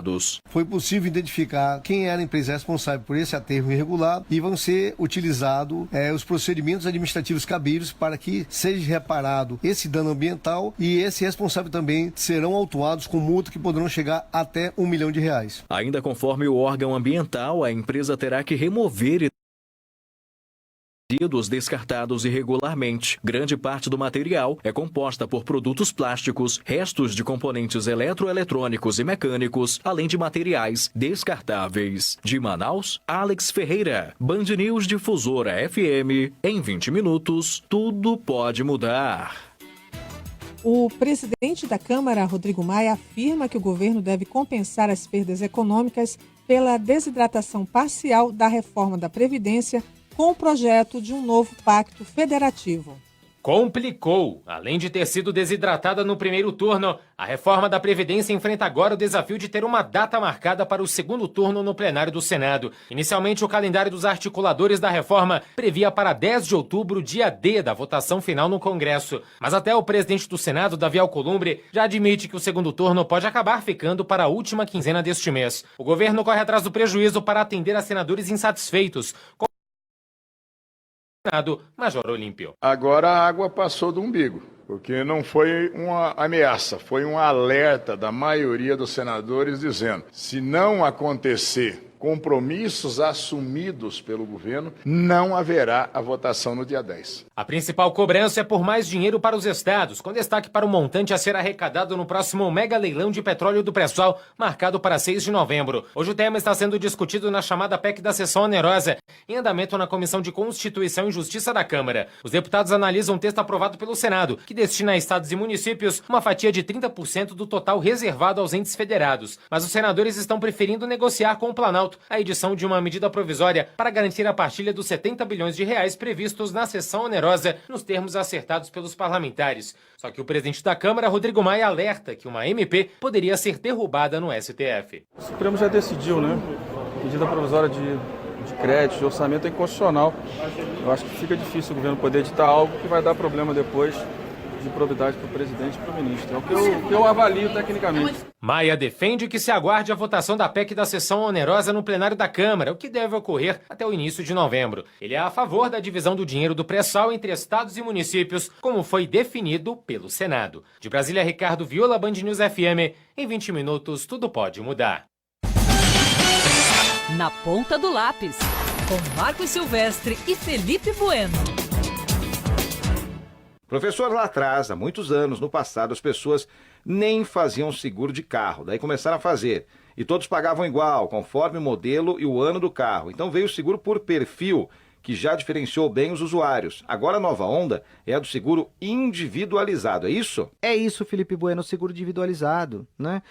Foi possível identificar quem era a empresa responsável por esse aterro irregular e vão ser utilizados os procedimentos administrativos cabíveis para que seja reparado esse dano ambiental, e esse responsável também serão autuados com multa que poderão chegar até R$1 milhão.
Ainda conforme o órgão ambiental, a empresa terá que remover resíduos descartados irregularmente. Grande parte do material é composta por produtos plásticos, restos de componentes eletroeletrônicos e mecânicos, além de materiais descartáveis. De Manaus, Alex Ferreira, Band News Difusora FM. Em 20 minutos, tudo pode mudar.
O presidente da Câmara, Rodrigo Maia, afirma que o governo deve compensar as perdas econômicas pela desidratação parcial da reforma da Previdência com o projeto de um novo pacto federativo.
Complicou. Além de ter sido desidratada no primeiro turno, a reforma da Previdência enfrenta agora o desafio de ter uma data marcada para o segundo turno no plenário do Senado. Inicialmente, o calendário dos articuladores da reforma previa para 10 de outubro, dia D da votação final no Congresso. Mas até o presidente do Senado, Davi Alcolumbre, já admite que o segundo turno pode acabar ficando para a última quinzena deste mês. O governo corre atrás do prejuízo para atender a senadores insatisfeitos. Major Olímpio.
Agora a água passou do umbigo, porque não foi uma ameaça, foi um alerta da maioria dos senadores dizendo: se não acontecer compromissos assumidos pelo governo, não haverá a votação no dia 10.
A principal cobrança é por mais dinheiro para os estados, com destaque para o montante a ser arrecadado no próximo mega leilão de petróleo do pré-sal, marcado para 6 de novembro. Hoje o tema está sendo discutido na chamada PEC da Sessão Onerosa, em andamento na Comissão de Constituição e Justiça da Câmara. Os deputados analisam um texto aprovado pelo Senado, que destina a estados e municípios uma fatia de 30% do total reservado aos entes federados. Mas os senadores estão preferindo negociar com o Planalto Planalto a edição de uma medida provisória para garantir a partilha dos 70 bilhões de reais previstos na sessão onerosa nos termos acertados pelos parlamentares. Só que o presidente da Câmara, Rodrigo Maia, alerta que uma MP poderia ser derrubada no STF.
O Supremo já decidiu, né? Medida provisória de crédito, de orçamento é inconstitucional. Eu acho que fica difícil o governo poder editar algo que vai dar problema depois de probidade para o presidente e para o ministro. É o que eu avalio tecnicamente.
Maia defende que se aguarde a votação da PEC da sessão onerosa no plenário da Câmara, o que deve ocorrer até o início de novembro. Ele é a favor da divisão do dinheiro do pré-sal entre estados e municípios, como foi definido pelo Senado. De Brasília, Ricardo Viola, Band News FM. Em 20 minutos, tudo pode mudar.
Na ponta do lápis, com Marcos Silvestre e Felipe Bueno.
Professor, lá atrás, há muitos anos, no passado, as pessoas nem faziam seguro de carro. Daí começaram a fazer. E todos pagavam igual, conforme o modelo e o ano do carro. Então veio o seguro por perfil, que já diferenciou bem os usuários. Agora a nova onda é a do seguro individualizado, é isso?
É isso, Felipe Bueno, seguro individualizado, né?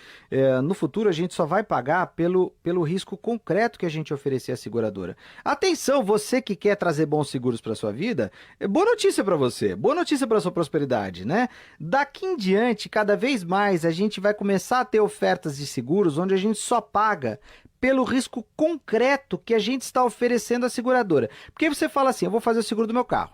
No futuro a gente só vai pagar pelo risco concreto que a gente oferecer à seguradora. Atenção, você que quer trazer bons seguros para sua vida, boa notícia para você, boa notícia para sua prosperidade, né? Daqui em diante, cada vez mais, a gente vai começar a ter ofertas de seguros onde a gente só paga pelo risco concreto que a gente está oferecendo à seguradora. Porque você fala assim, eu vou fazer o seguro do meu carro.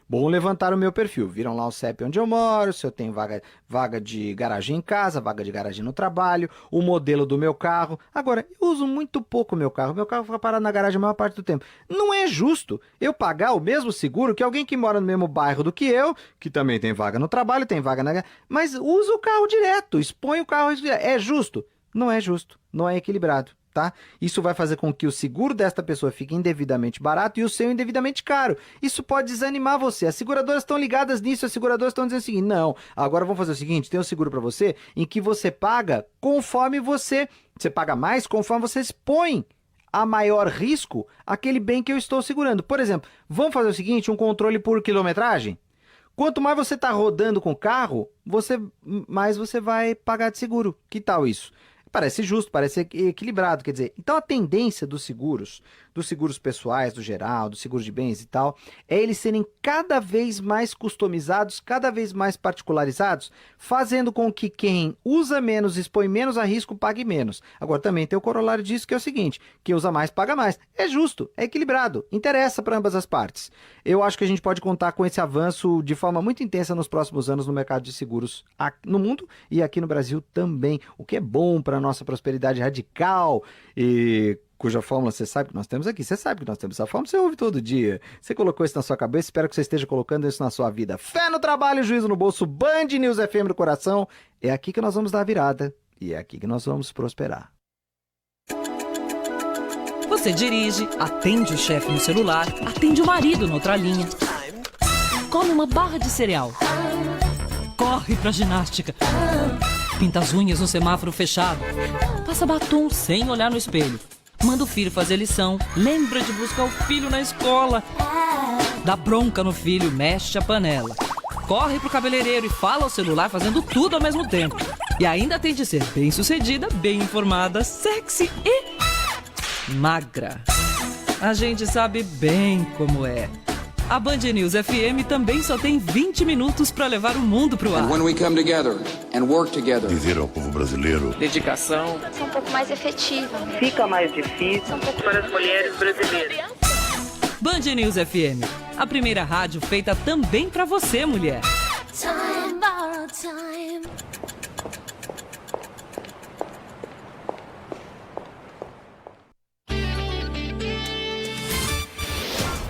Bom levantar o meu perfil. Viram lá o CEP onde eu moro, se eu tenho vaga de garagem em casa, vaga de garagem no trabalho, o modelo do meu carro. Agora, eu uso muito pouco o meu carro. Meu carro fica parado na garagem a maior parte do tempo. Não é justo eu pagar o mesmo seguro que alguém que mora no mesmo bairro do que eu, que também tem vaga no trabalho, tem vaga na... mas usa o carro direto, expõe o carro... É justo? Não é justo, não é equilibrado. Tá? Isso vai fazer com que o seguro desta pessoa fique indevidamente barato e o seu indevidamente caro. Isso pode desanimar você. As seguradoras estão ligadas nisso, as seguradoras estão dizendo o seguinte, não, agora vamos fazer o seguinte, tem um seguro para você em que você paga conforme você paga mais conforme você expõe a maior risco aquele bem que eu estou segurando. Por exemplo, vamos fazer o seguinte, um controle por quilometragem? Quanto mais você está rodando com o carro, mais você vai pagar de seguro. Que tal isso? Parece justo, parece equilibrado, quer dizer, então a tendência dos seguros pessoais, do geral, dos seguros de bens e tal, é eles serem cada vez mais customizados, cada vez mais particularizados, fazendo com que quem usa menos, expõe menos a risco, pague menos. Agora também tem o corolário disso, que é o seguinte, quem usa mais, paga mais. É justo, é equilibrado, interessa para ambas as partes. Eu acho que a gente pode contar com esse avanço de forma muito intensa nos próximos anos no mercado de seguros no mundo e aqui no Brasil também, o que é bom para a nossa prosperidade radical e cuja fórmula você sabe que nós temos aqui. Você sabe que nós temos essa fórmula, você ouve todo dia. Você colocou isso na sua cabeça, espero que você esteja colocando isso na sua vida. Fé no trabalho, juízo no bolso, Band News FM do coração. É aqui que nós vamos dar a virada e é aqui que nós vamos prosperar.
Você dirige, atende o chefe no celular, atende o marido na outra linha, come uma barra de cereal, corre pra ginástica, pinta as unhas no semáforo fechado, passa batom sem olhar no espelho, manda o filho fazer lição, lembra de buscar o filho na escola, dá bronca no filho, mexe a panela, corre pro cabeleireiro e fala ao celular fazendo tudo ao mesmo tempo. E ainda tem de ser bem-sucedida, bem informada, sexy e magra. A gente sabe bem como é. A Band News FM também só tem 20 minutos para levar o mundo pro ar.
Dizer ao povo brasileiro:
dedicação.
É um pouco mais efetiva.
Fica mais difícil.
Um pouco
para as mulheres brasileiras.
Band News FM, a primeira rádio feita também para você, mulher.
Time, borrow time.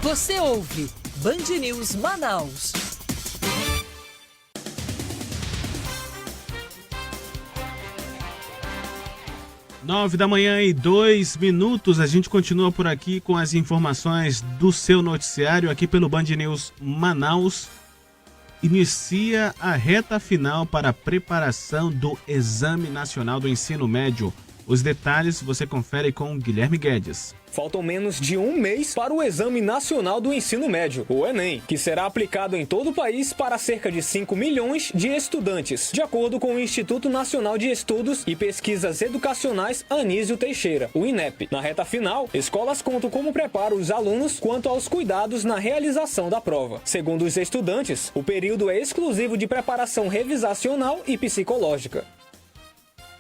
Você ouve Band News Manaus.
Nove da manhã e 2 minutos. A gente continua por aqui com as informações do seu noticiário aqui pelo Band News Manaus. Inicia a reta final para a preparação do Exame Nacional do Ensino Médio. Os detalhes você confere com Guilherme Guedes.
Faltam menos de um mês para o Exame Nacional do Ensino Médio, o Enem, que será aplicado em todo o país para cerca de 5 milhões de estudantes, de acordo com o Instituto Nacional de Estudos e Pesquisas Educacionais Anísio Teixeira, o INEP. Na reta final, escolas contam como preparam os alunos quanto aos cuidados na realização da prova. Segundo os estudantes, o período é exclusivo de preparação revisacional e psicológica.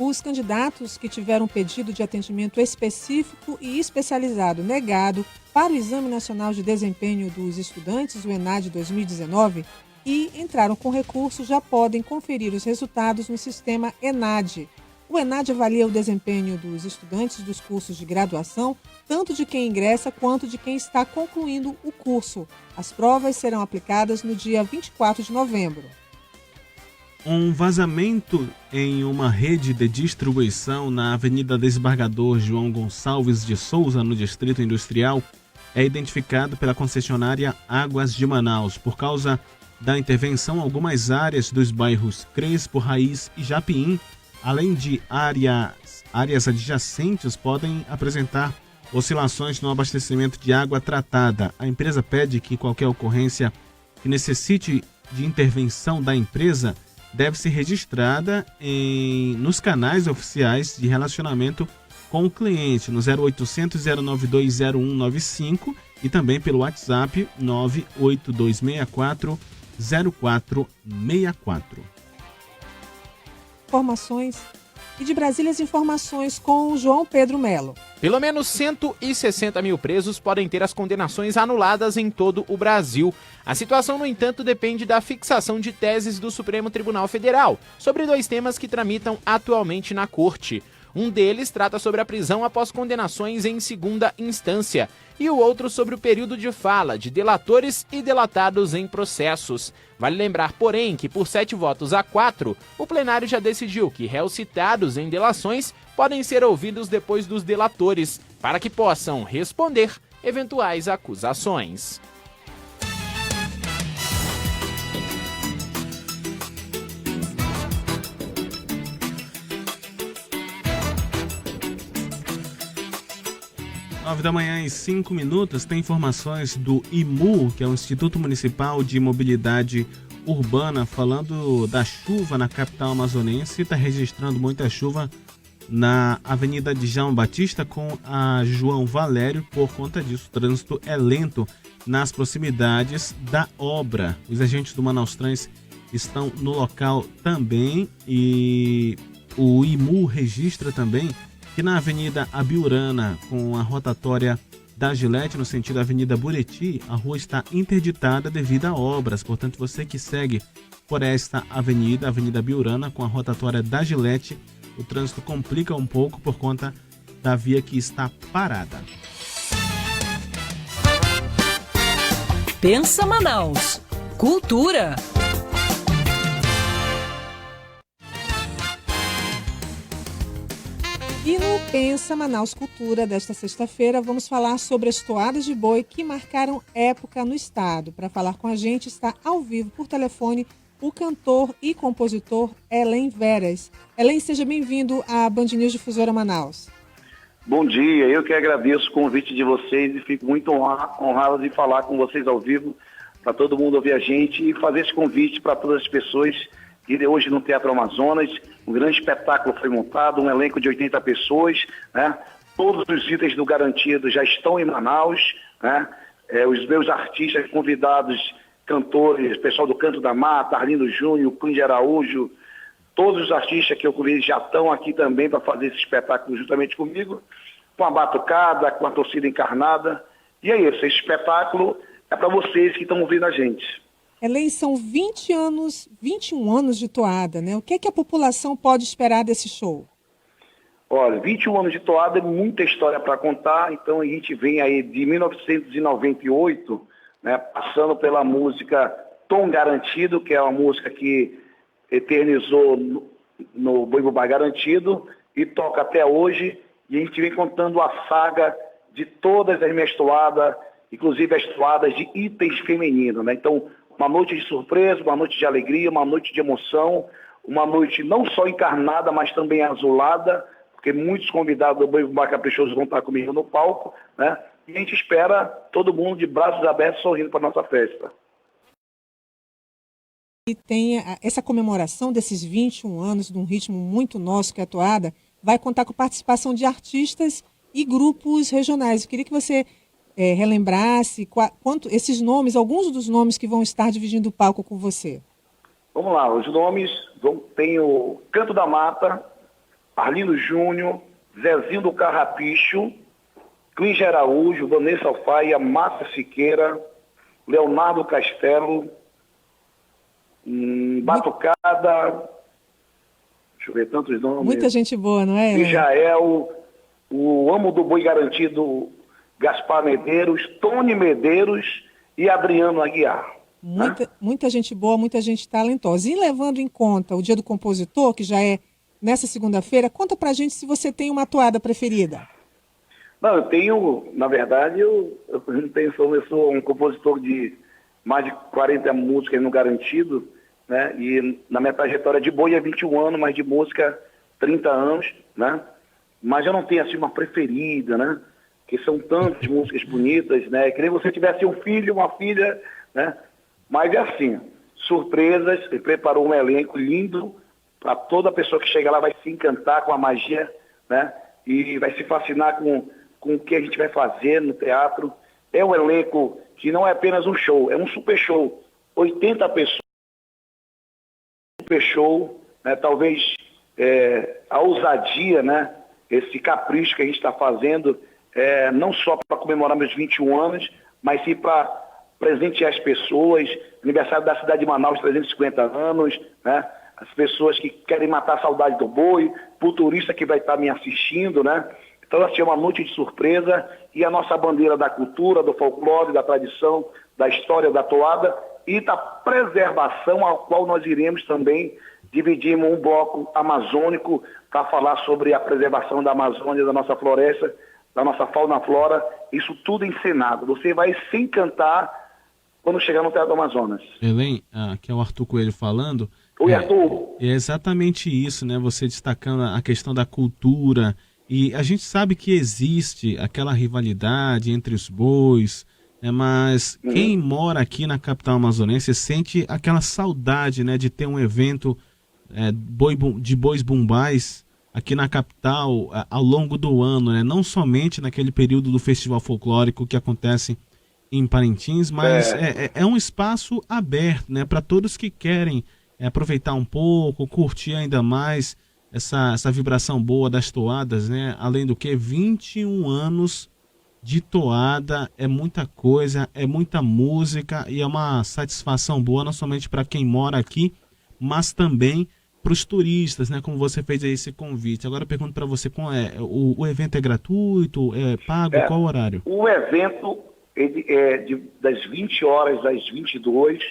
Os candidatos que tiveram pedido de atendimento específico e especializado negado para o Exame Nacional de Desempenho dos Estudantes, o ENAD 2019, e entraram com recurso já podem conferir os resultados no sistema ENAD. O ENAD avalia o desempenho dos estudantes dos cursos de graduação, tanto de quem ingressa quanto de quem está concluindo o curso. As provas serão aplicadas no dia 24 de novembro.
Um vazamento em uma rede de distribuição na Avenida Desembargador João Gonçalves de Souza, no Distrito Industrial, é identificado pela concessionária Águas de Manaus. Por causa da intervenção, algumas áreas dos bairros Crespo, Raiz e Japim, além de áreas adjacentes, podem apresentar oscilações no abastecimento de água tratada. A empresa pede que qualquer ocorrência que necessite de intervenção da empresa deve ser registrada nos canais oficiais de relacionamento com o cliente, no 0800 092 0195 e também pelo WhatsApp 98264 0464.
Informações. E de Brasília, as informações com o João Pedro Melo.
Pelo menos 160 mil presos podem ter as condenações anuladas em todo o Brasil. A situação, no entanto, depende da fixação de teses do Supremo Tribunal Federal sobre 2 temas que tramitam atualmente na Corte. Um deles trata sobre a prisão após condenações em segunda instância e o outro sobre o período de fala de delatores e delatados em processos. Vale lembrar, porém, que por 7-4, o plenário já decidiu que réus citados em delações podem ser ouvidos depois dos delatores, para que possam responder eventuais acusações.
Da manhã e 5 minutos, tem informações do IMU, que é o Instituto Municipal de Mobilidade Urbana, falando da chuva na capital amazonense. Está registrando muita chuva na Avenida de João Batista com a João Valério. Por conta disso, o trânsito é lento nas proximidades da obra. Os agentes do Manaus Trans estão no local também e o IMU registra também que na Avenida Abiurana, com a rotatória da Gilete, no sentido da Avenida Buriti, a rua está interditada devido a obras. Portanto, você que segue por esta avenida, Avenida Abiurana, com a rotatória da Gilete, o trânsito complica um pouco por conta da via que está parada.
Pensa Manaus. Cultura.
E no Pensa Manaus Cultura desta sexta-feira, vamos falar sobre as toadas de boi que marcaram época no estado. Para falar com a gente está ao vivo por telefone o cantor e compositor Elen Veras. Elen, seja bem-vindo à Band News Difusora Manaus.
Bom dia, eu que agradeço o convite de vocês e fico muito honrado de falar com vocês ao vivo, para todo mundo ouvir a gente e fazer esse convite para todas as pessoas que hoje no Teatro Amazonas, um grande espetáculo foi montado, um elenco de 80 pessoas, né? Todos os itens do Garantido já estão em Manaus, né? Os meus artistas convidados, cantores, pessoal do Canto da Mata, Arlindo Júnior, Cunha de Araújo, todos os artistas que eu convidei já estão aqui também para fazer esse espetáculo juntamente comigo, com a batucada, com a torcida encarnada. E é isso, esse espetáculo é para vocês que estão ouvindo a gente.
Elen, são 21 anos de toada, né? O que é que a população pode esperar desse show?
Olha, 21 anos de toada é muita história para contar, então a gente vem aí de 1998, né, passando pela música Tom Garantido, que é uma música que eternizou no Boi Bubai Garantido e toca até hoje, e a gente vem contando a saga de todas as minhas toadas, inclusive as toadas de itens femininos, né? Então, uma noite de surpresa, uma noite de alegria, uma noite de emoção, uma noite não só encarnada, mas também azulada, porque muitos convidados do Boi Bumbá Caprichoso vão estar comigo no palco, né? E a gente espera todo mundo de braços abertos, sorrindo para a nossa festa.
E tem essa comemoração desses 21 anos, num ritmo muito nosso, que é a toada, vai contar com participação de artistas e grupos regionais. Eu queria que você relembrasse esses nomes, alguns dos nomes que vão estar dividindo o palco com você.
Vamos lá, os nomes, tem o Canto da Mata, Arlindo Júnior, Zezinho do Carrapicho, Clíngia Araújo, Vanessa Alfaia, Márcia Siqueira, Leonardo Castelo, Batucada, deixa eu ver tantos nomes.
Muita gente boa, não é?
Mijael, o Amo do Boi Garantido, Gaspar Medeiros, Tony Medeiros e Adriano Aguiar.
Muita gente boa, muita gente talentosa. E levando em conta o Dia do Compositor, que já é nessa segunda-feira, conta pra gente se você tem uma toada preferida.
Não, eu tenho, na verdade, eu sou um compositor de mais de 40 músicas no Garantido, né? E na minha trajetória de boi é 21 anos, mas de música 30 anos, né? Mas eu não tenho assim uma preferida, né? Que são tantas músicas bonitas, né? Que nem você tivesse um filho, uma filha, né? Mas é assim, surpresas, ele preparou um elenco lindo para toda pessoa que chega lá vai se encantar com a magia, né? E vai se fascinar com o que a gente vai fazer no teatro. É um elenco que não é apenas um show, é um super show. 80 pessoas, super show, né? Talvez a ousadia, né? Esse capricho que a gente está fazendo, não só para comemorar meus 21 anos, mas sim para presentear as pessoas, aniversário da cidade de Manaus, 350 anos, né? As pessoas que querem matar a saudade do boi, pro turista que vai estar me assistindo, né? Então, assim, é uma noite de surpresa e a nossa bandeira da cultura, do folclore, da tradição, da história da toada e da preservação, ao qual nós iremos também dividimos um bloco amazônico para falar sobre a preservação da Amazônia, da nossa floresta, da nossa fauna e flora, isso tudo encenado. Você vai se encantar quando chegar no Teatro Amazonas.
Helen, aqui é o Arthur Coelho falando.
Oi, Arthur.
É exatamente isso, né? Você destacando a questão da cultura. E a gente sabe que existe aquela rivalidade entre os bois, né? Mas quem mora aqui na capital amazonense sente aquela saudade, né, de ter um evento de bois bumbais aqui na capital ao longo do ano, né? Não somente naquele período do festival folclórico que acontece em Parintins, mas é um espaço aberto, né, para todos que querem aproveitar um pouco, curtir ainda mais essa vibração boa das toadas, né? Além do que 21 anos de toada é muita coisa, é muita música e é uma satisfação boa não somente para quem mora aqui, mas também para os turistas, né? Como você fez aí esse convite. Agora eu pergunto para você, o evento é gratuito, é pago, qual o horário?
O evento das 20 horas às 22.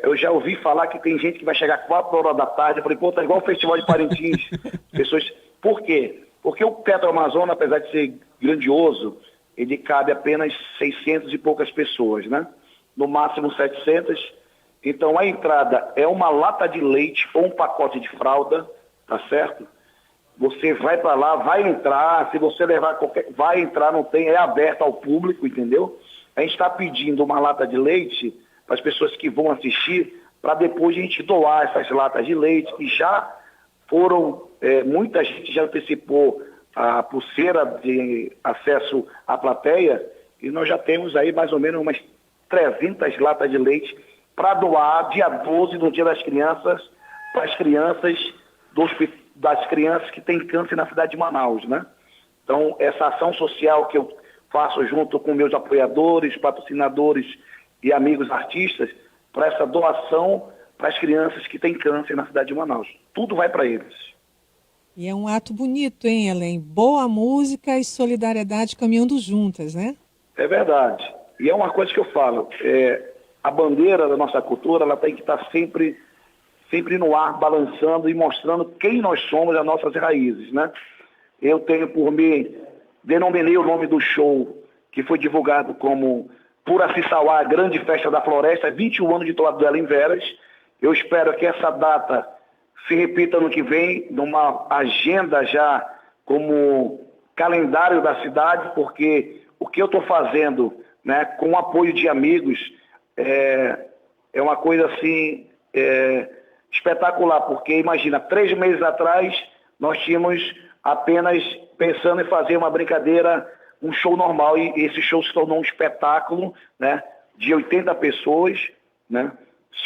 Eu já ouvi falar que tem gente que vai chegar 4 horas da tarde. Eu falei, pô, tá igual o Festival de Parintins. Pessoas... Por quê? Porque o Teatro Amazonas, apesar de ser grandioso, ele cabe apenas 600 e poucas pessoas, né? No máximo 700. Então a entrada é uma lata de leite ou um pacote de fralda, tá certo? Você vai para lá, vai entrar, se você levar vai entrar, não tem, é aberto ao público, entendeu? A gente está pedindo uma lata de leite para as pessoas que vão assistir, para depois a gente doar essas latas de leite, que já foram, muita gente já antecipou a pulseira de acesso à plateia, e nós já temos aí mais ou menos umas 300 latas de leite para doar dia 12, no Dia das Crianças, para as crianças das crianças que têm câncer na cidade de Manaus, né? Então, essa ação social que eu faço junto com meus apoiadores, patrocinadores e amigos artistas, para essa doação para as crianças que têm câncer na cidade de Manaus. Tudo vai para eles.
E é um ato bonito, hein, Helen? Boa música e solidariedade caminhando juntas, né?
É verdade. E é uma coisa que eu falo, a bandeira da nossa cultura, ela tem que estar sempre no ar, balançando e mostrando quem nós somos, as nossas raízes, né? Eu tenho por mim, denominei o nome do show, que foi divulgado como Puracissauá, Grande Festa da Floresta, 21 anos de toada do Ela em Veras. Eu espero que essa data
se repita ano que vem, numa agenda já como calendário da cidade, porque o que eu estou fazendo, né, com o apoio de amigos é uma coisa assim espetacular, porque imagina, 3 meses atrás nós tínhamos apenas pensando em fazer uma brincadeira, um show normal, e esse show se tornou um espetáculo, né, de 80 pessoas, né?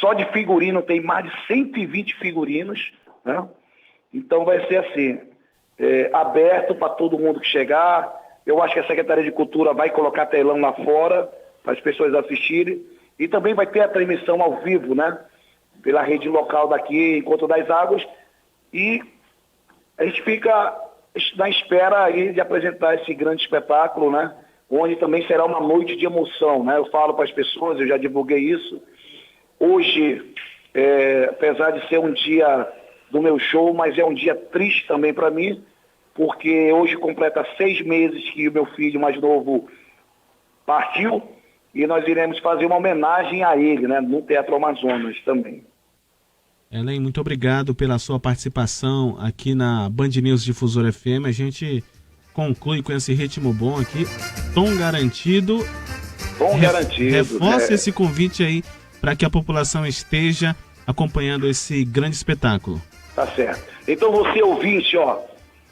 Só de figurino tem mais de 120 figurinos, né? Então vai ser assim, aberto para todo mundo que chegar. Eu acho que a Secretaria de Cultura vai colocar telão lá fora para as pessoas assistirem, e também vai ter a transmissão ao vivo, né, pela rede local daqui, Encontro das Águas, e a gente fica na espera aí de apresentar esse grande espetáculo, né, onde também será uma noite de emoção, né? Eu falo para as pessoas, eu já divulguei isso. Hoje, apesar de ser um dia do meu show, mas é um dia triste também para mim, porque hoje completa 6 meses que o meu filho mais novo partiu, e nós iremos fazer uma homenagem a ele, né, no Teatro Amazonas também.
Ellen, muito obrigado pela sua participação aqui na Band News Difusora FM. A gente conclui com esse ritmo bom aqui, tom garantido.
Tom garantido.
Reforça esse convite aí para que a população esteja acompanhando esse grande espetáculo.
Tá certo. Então você ouvinte,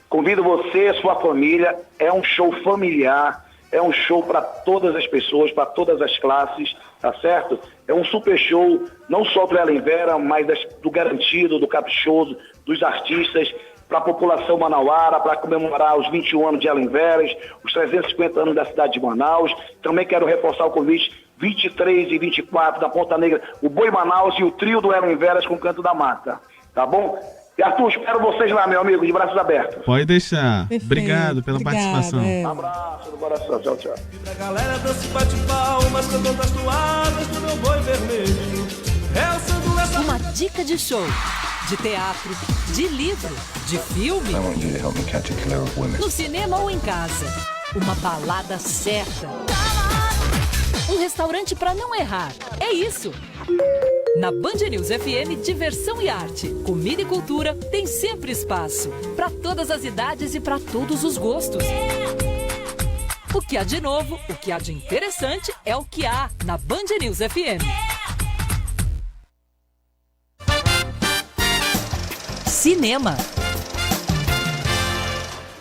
convido você e sua família, é um show familiar, é um show para todas as pessoas, para todas as classes, tá certo? É um super show, não só do Ellen Vera, mas do Garantido, do Caprichoso, dos artistas, para a população manauara, para comemorar os 21 anos de Ellen Vera, os 350 anos da cidade de Manaus. Também quero reforçar o convite, 23 e 24 da Ponta Negra, o Boi Manaus e o trio do Ellen Vera com o Canto da Mata, tá bom? E Arthur, espero vocês lá, meu amigo, de braços abertos.
Pode deixar.
Perfeito.
Obrigado pela participação.
Um abraço do coração, tchau, tchau.
A galera dança e bate palmas, cantando as toadas do meu boi vermelho. Realçando essa...
Uma dica de show, de teatro, de livro, de filme. No cinema ou em casa. Uma balada certa. Um restaurante para não errar. É isso. Na Band News FM, diversão e arte, comida e cultura tem sempre espaço. Para todas as idades e para todos os gostos. O que há de novo, o que há de interessante é o que há na Band News FM. Cinema.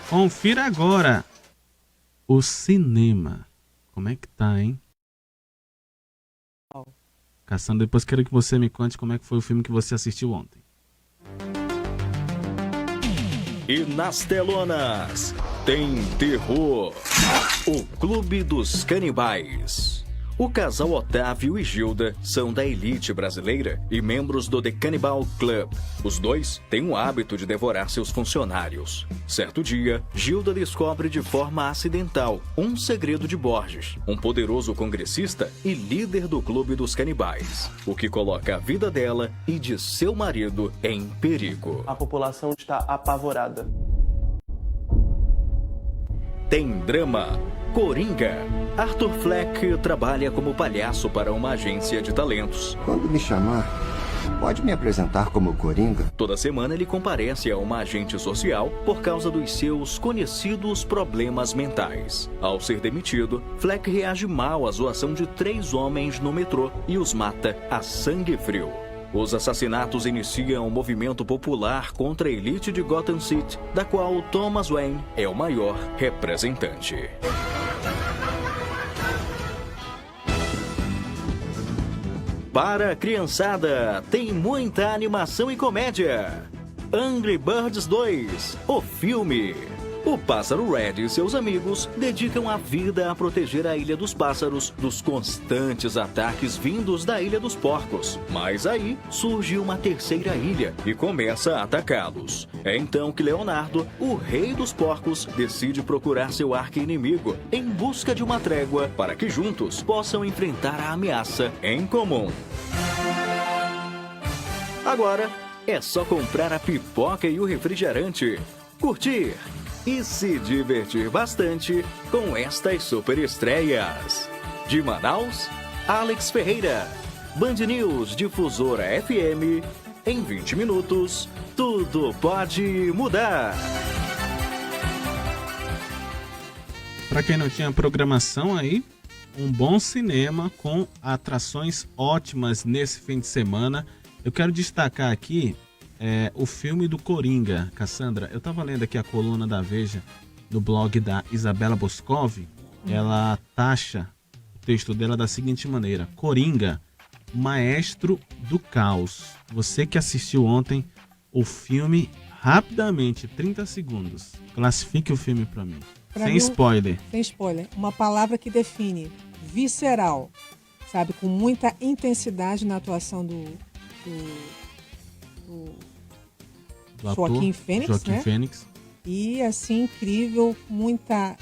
Confira agora o cinema. Como é que tá, hein? Cassandra, depois quero que você me conte como é que foi o filme que você assistiu ontem.
E nas telonas tem terror. O Clube dos Canibais. O casal Otávio e Gilda são da elite brasileira e membros do The Cannibal Club. Os dois têm o hábito de devorar seus funcionários. Certo dia, Gilda descobre de forma acidental um segredo de Borges, um poderoso congressista e líder do Clube dos Canibais, o que coloca a vida dela e de seu marido em perigo.
A população está apavorada.
Tem drama. Coringa. Arthur Fleck trabalha como palhaço para uma agência de talentos.
Quando me chamar, pode me apresentar como Coringa?
Toda semana ele comparece a uma agente social por causa dos seus conhecidos problemas mentais. Ao ser demitido, Fleck reage mal à zoação de 3 homens no metrô e os mata a sangue frio. Os assassinatos iniciam um movimento popular contra a elite de Gotham City, da qual Thomas Wayne é o maior representante. Para a criançada, tem muita animação e comédia. Angry Birds 2, o filme. O Pássaro Red e seus amigos dedicam a vida a proteger a Ilha dos Pássaros dos constantes ataques vindos da Ilha dos Porcos. Mas aí surge uma terceira ilha e começa a atacá-los. É então que Leonardo, o rei dos porcos, decide procurar seu arqui-inimigo em busca de uma trégua para que juntos possam enfrentar a ameaça em comum. Agora é só comprar a pipoca e o refrigerante, curtir e se divertir bastante com estas super estreias. De Manaus, Alex Ferreira. Band News Difusora FM, Em 20 minutos, tudo pode mudar.
Para quem não tinha programação aí, um bom cinema com atrações ótimas nesse fim de semana. Eu quero destacar aqui o filme do Coringa. Cassandra, eu estava lendo aqui a coluna da Veja no blog da Isabela Boscovi. Ela taxa o texto dela da seguinte maneira: Coringa, maestro do caos. Você que assistiu ontem o filme, rapidamente, 30 segundos, classifique o filme para mim. Sem spoiler.
Sem spoiler. Uma palavra que define: visceral. Sabe? Com muita intensidade na atuação do Joaquim Fênix, né?
Fênix.
E assim, incrível,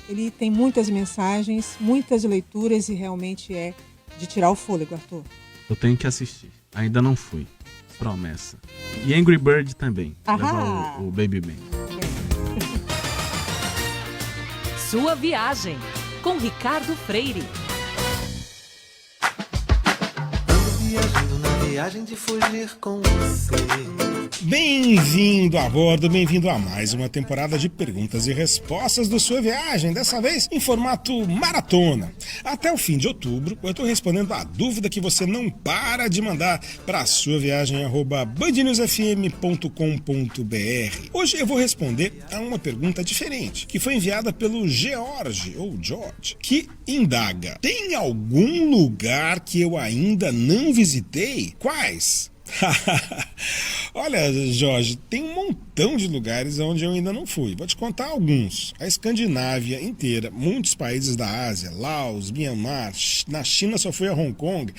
ele tem muitas mensagens, muitas leituras e realmente é de tirar o fôlego, Arthur.
Eu tenho que assistir. Ainda não fui. Promessa. E Angry Bird também.
Ahá.
O Baby Ben.
Sua viagem com Ricardo Freire.
Ando viajando na viagem de fugir com você.
Bem-vindo a bordo, bem-vindo a mais uma temporada de perguntas e respostas do Sua Viagem, dessa vez em formato maratona. Até o fim de outubro, eu estou respondendo a dúvida que você não para de mandar para suaviagem@bandnewsfm.com.br. Hoje eu vou responder a uma pergunta diferente, que foi enviada pelo George, que indaga: tem algum lugar que eu ainda não visitei? Quais? Olha, Jorge, tem um montão de lugares onde eu ainda não fui. Vou te contar alguns. A Escandinávia inteira, muitos países da Ásia, Laos, Myanmar, na China só fui a Hong Kong,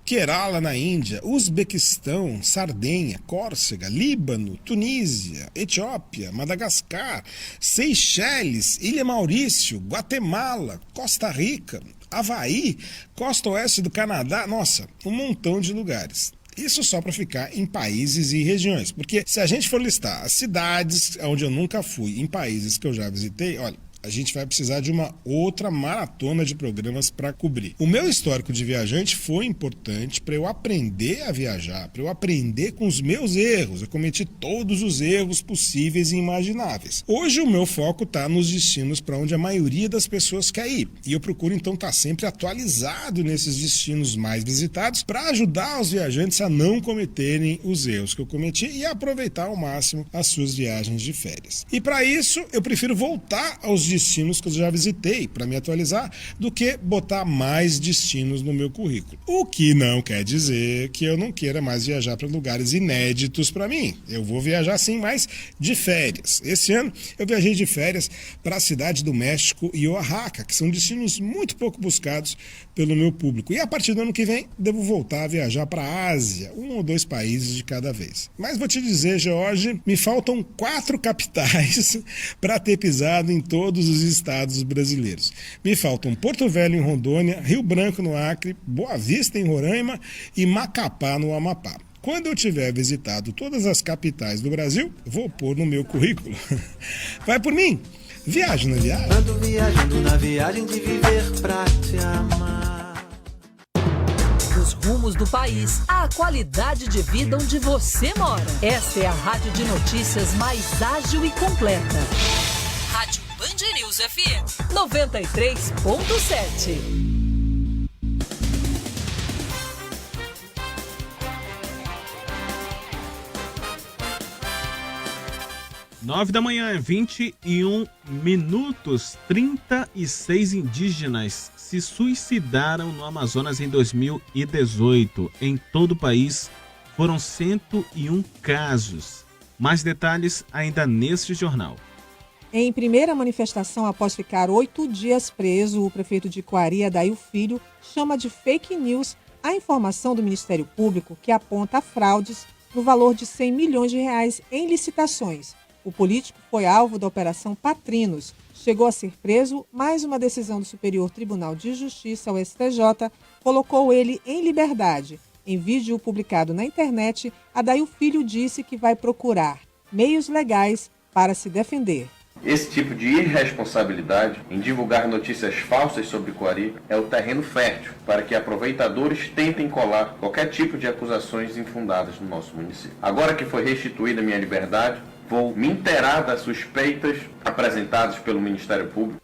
Kerala na Índia, Uzbequistão, Sardenha, Córcega, Líbano, Tunísia, Etiópia, Madagascar, Seychelles, Ilha Maurício, Guatemala, Costa Rica, Havaí, costa oeste do Canadá, nossa, um montão de lugares. Isso só para ficar em países e regiões, porque se a gente for listar as cidades onde eu nunca fui, em países que eu já visitei, olha, a gente vai precisar de uma outra maratona de programas para cobrir. O meu histórico de viajante foi importante para eu aprender a viajar, para eu aprender com os meus erros. Eu cometi todos os erros possíveis e imagináveis. Hoje o meu foco está nos destinos para onde a maioria das pessoas quer ir. E eu procuro então estar sempre atualizado nesses destinos mais visitados para ajudar os viajantes a não cometerem os erros que eu cometi e aproveitar ao máximo as suas viagens de férias. E para isso eu prefiro voltar aos destinos que eu já visitei para me atualizar do que botar mais destinos no meu currículo. O que não quer dizer que eu não queira mais viajar para lugares inéditos para mim. Eu vou viajar sim, mas de férias. Esse ano eu viajei de férias para a cidade do México e Oaxaca, que são destinos muito pouco buscados pelo meu público. E a partir do ano que vem devo voltar a viajar para a Ásia, 1 ou 2 países de cada vez. Mas vou te dizer, George, me faltam 4 capitais para ter pisado em todos os estados brasileiros. Me faltam Porto Velho em Rondônia, Rio Branco no Acre, Boa Vista em Roraima e Macapá no Amapá. Quando eu tiver visitado todas as capitais do Brasil, vou pôr no meu currículo. Vai por mim! Viajo na viagem.
Ando viajando na viagem de viver pra te amar.
Dos rumos do país à qualidade de vida onde você mora. Esta é a rádio de notícias mais ágil e completa. Rádio Band News FM 93.7.
9 da manhã, 21 minutos. 36 indígenas se suicidaram no Amazonas em 2018. Em todo o país foram 101 casos. Mais detalhes ainda neste jornal.
Em primeira manifestação, após ficar 8 dias preso, o prefeito de Coari, Adail Filho, chama de fake news a informação do Ministério Público que aponta fraudes no valor de R$100 milhões em licitações. O político foi alvo da Operação Patrinos. Chegou a ser preso, mas uma decisão do Superior Tribunal de Justiça, o STJ, colocou ele em liberdade. Em vídeo publicado na internet, Adail Filho disse que vai procurar meios legais para se defender.
Esse tipo de irresponsabilidade em divulgar notícias falsas sobre Coari é o terreno fértil para que aproveitadores tentem colar qualquer tipo de acusações infundadas no nosso município. Agora que foi restituída minha liberdade, vou me inteirar das suspeitas apresentadas pelo Ministério Público.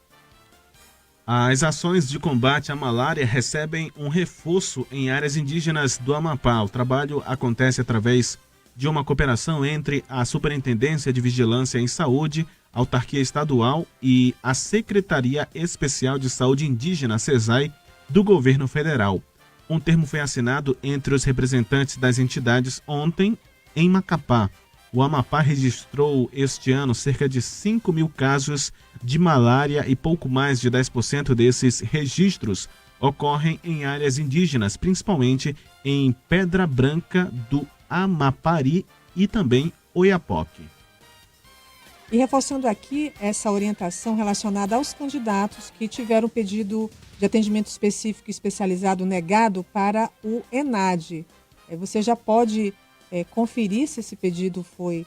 As ações de combate à malária recebem um reforço em áreas indígenas do Amapá. O trabalho acontece através de uma cooperação entre a Superintendência de Vigilância em Saúde, a Autarquia Estadual e a Secretaria Especial de Saúde Indígena, SESAI, do Governo Federal. Um termo foi assinado entre os representantes das entidades ontem em Macapá. O Amapá registrou este ano cerca de 5.000 casos de malária e pouco mais de 10% desses registros ocorrem em áreas indígenas, principalmente em Pedra Branca do Amapari e também Oiapoque.
E reforçando aqui essa orientação relacionada aos candidatos que tiveram pedido de atendimento específico e especializado negado para o ENAD. Você já pode conferir se esse pedido foi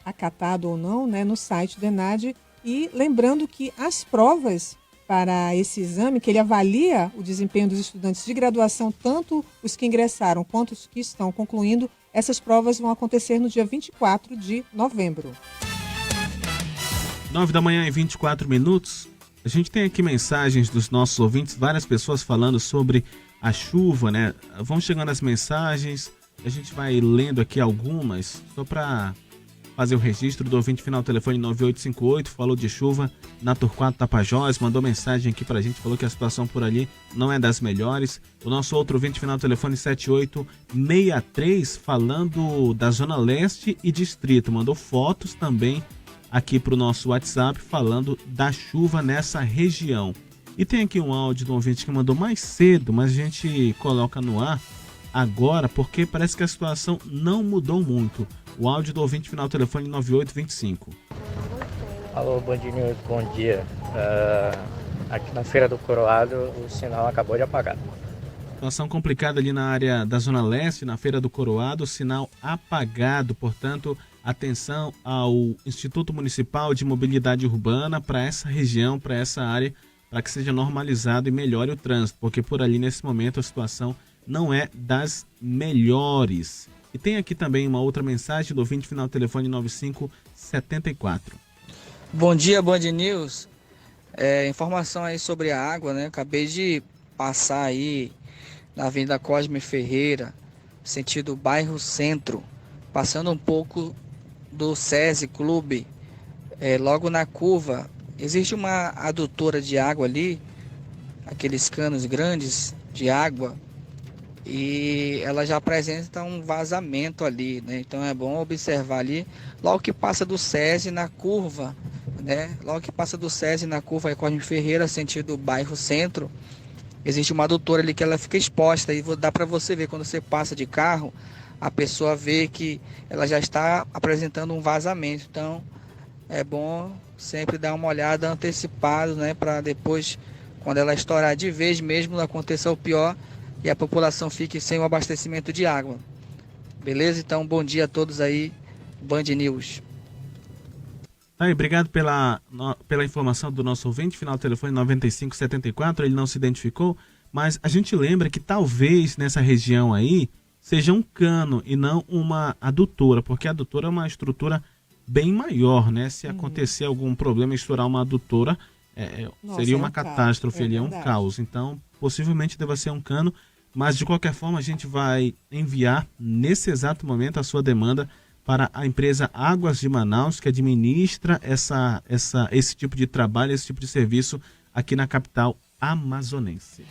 acatado ou não, né, no site do ENAD. E lembrando que as provas para esse exame, que ele avalia o desempenho dos estudantes de graduação, tanto os que ingressaram quanto os que estão concluindo, essas provas vão acontecer no dia 24 de novembro.
9h24. A gente tem aqui mensagens dos nossos ouvintes, várias pessoas falando sobre a chuva, né? Vão chegando as mensagens, a gente vai lendo aqui algumas, só para fazer o registro do ouvinte final telefone 9858, falou de chuva na Torquato Tapajós, mandou mensagem aqui pra gente, falou que a situação por ali não é das melhores. O nosso outro ouvinte final telefone 7863, falando da Zona Leste e Distrito, mandou fotos também aqui pro nosso WhatsApp, falando da chuva nessa região. E tem aqui um áudio de um ouvinte que mandou mais cedo, mas a gente coloca no ar agora, porque parece que a situação não mudou muito. O áudio do ouvinte final telefone 9825.
Alô, Band News, bom dia. Aqui na Feira do Coroado o sinal acabou de apagar.
Situação complicada ali na área da Zona Leste, na Feira do Coroado, sinal apagado. Portanto, atenção ao Instituto Municipal de Mobilidade Urbana para essa região, para essa área, para que seja normalizado e melhore o trânsito, porque por ali nesse momento a situação não é das melhores. E tem aqui também uma outra mensagem do ouvinte final telefone 9574.
Bom dia, Band News. Informação aí sobre a água, né? Acabei de passar aí na Avenida Cosme Ferreira, sentido bairro Centro, passando um pouco do SESI Clube, logo na curva. Existe uma adutora de água ali, aqueles canos grandes de água, e ela já apresenta um vazamento ali, né? Então é bom observar ali, logo que passa do SESI na curva, né? Logo que passa do SESI na curva aí Cosme Ferreira, sentido bairro Centro, existe uma adutora ali que ela fica exposta, e dá para você ver quando você passa de carro, a pessoa vê que ela já está apresentando um vazamento. Então é bom sempre dar uma olhada antecipada, né? Para depois, quando ela estourar de vez mesmo, não aconteça o pior e a população fique sem o abastecimento de água. Beleza? Então, bom dia a todos aí, Band News.
Obrigado pela informação do nosso ouvinte, final telefone 9574, ele não se identificou, mas a gente lembra que talvez nessa região aí seja um cano e não uma adutora, porque a adutora é uma estrutura bem maior, né? Se acontecer algum problema, estourar uma adutora, seria uma catástrofe, ali, é um caos. Então, possivelmente deva ser um cano, mas de qualquer forma a gente vai enviar nesse exato momento a sua demanda para a empresa Águas de Manaus, que administra esse tipo de trabalho, esse tipo de serviço aqui na capital amazonense.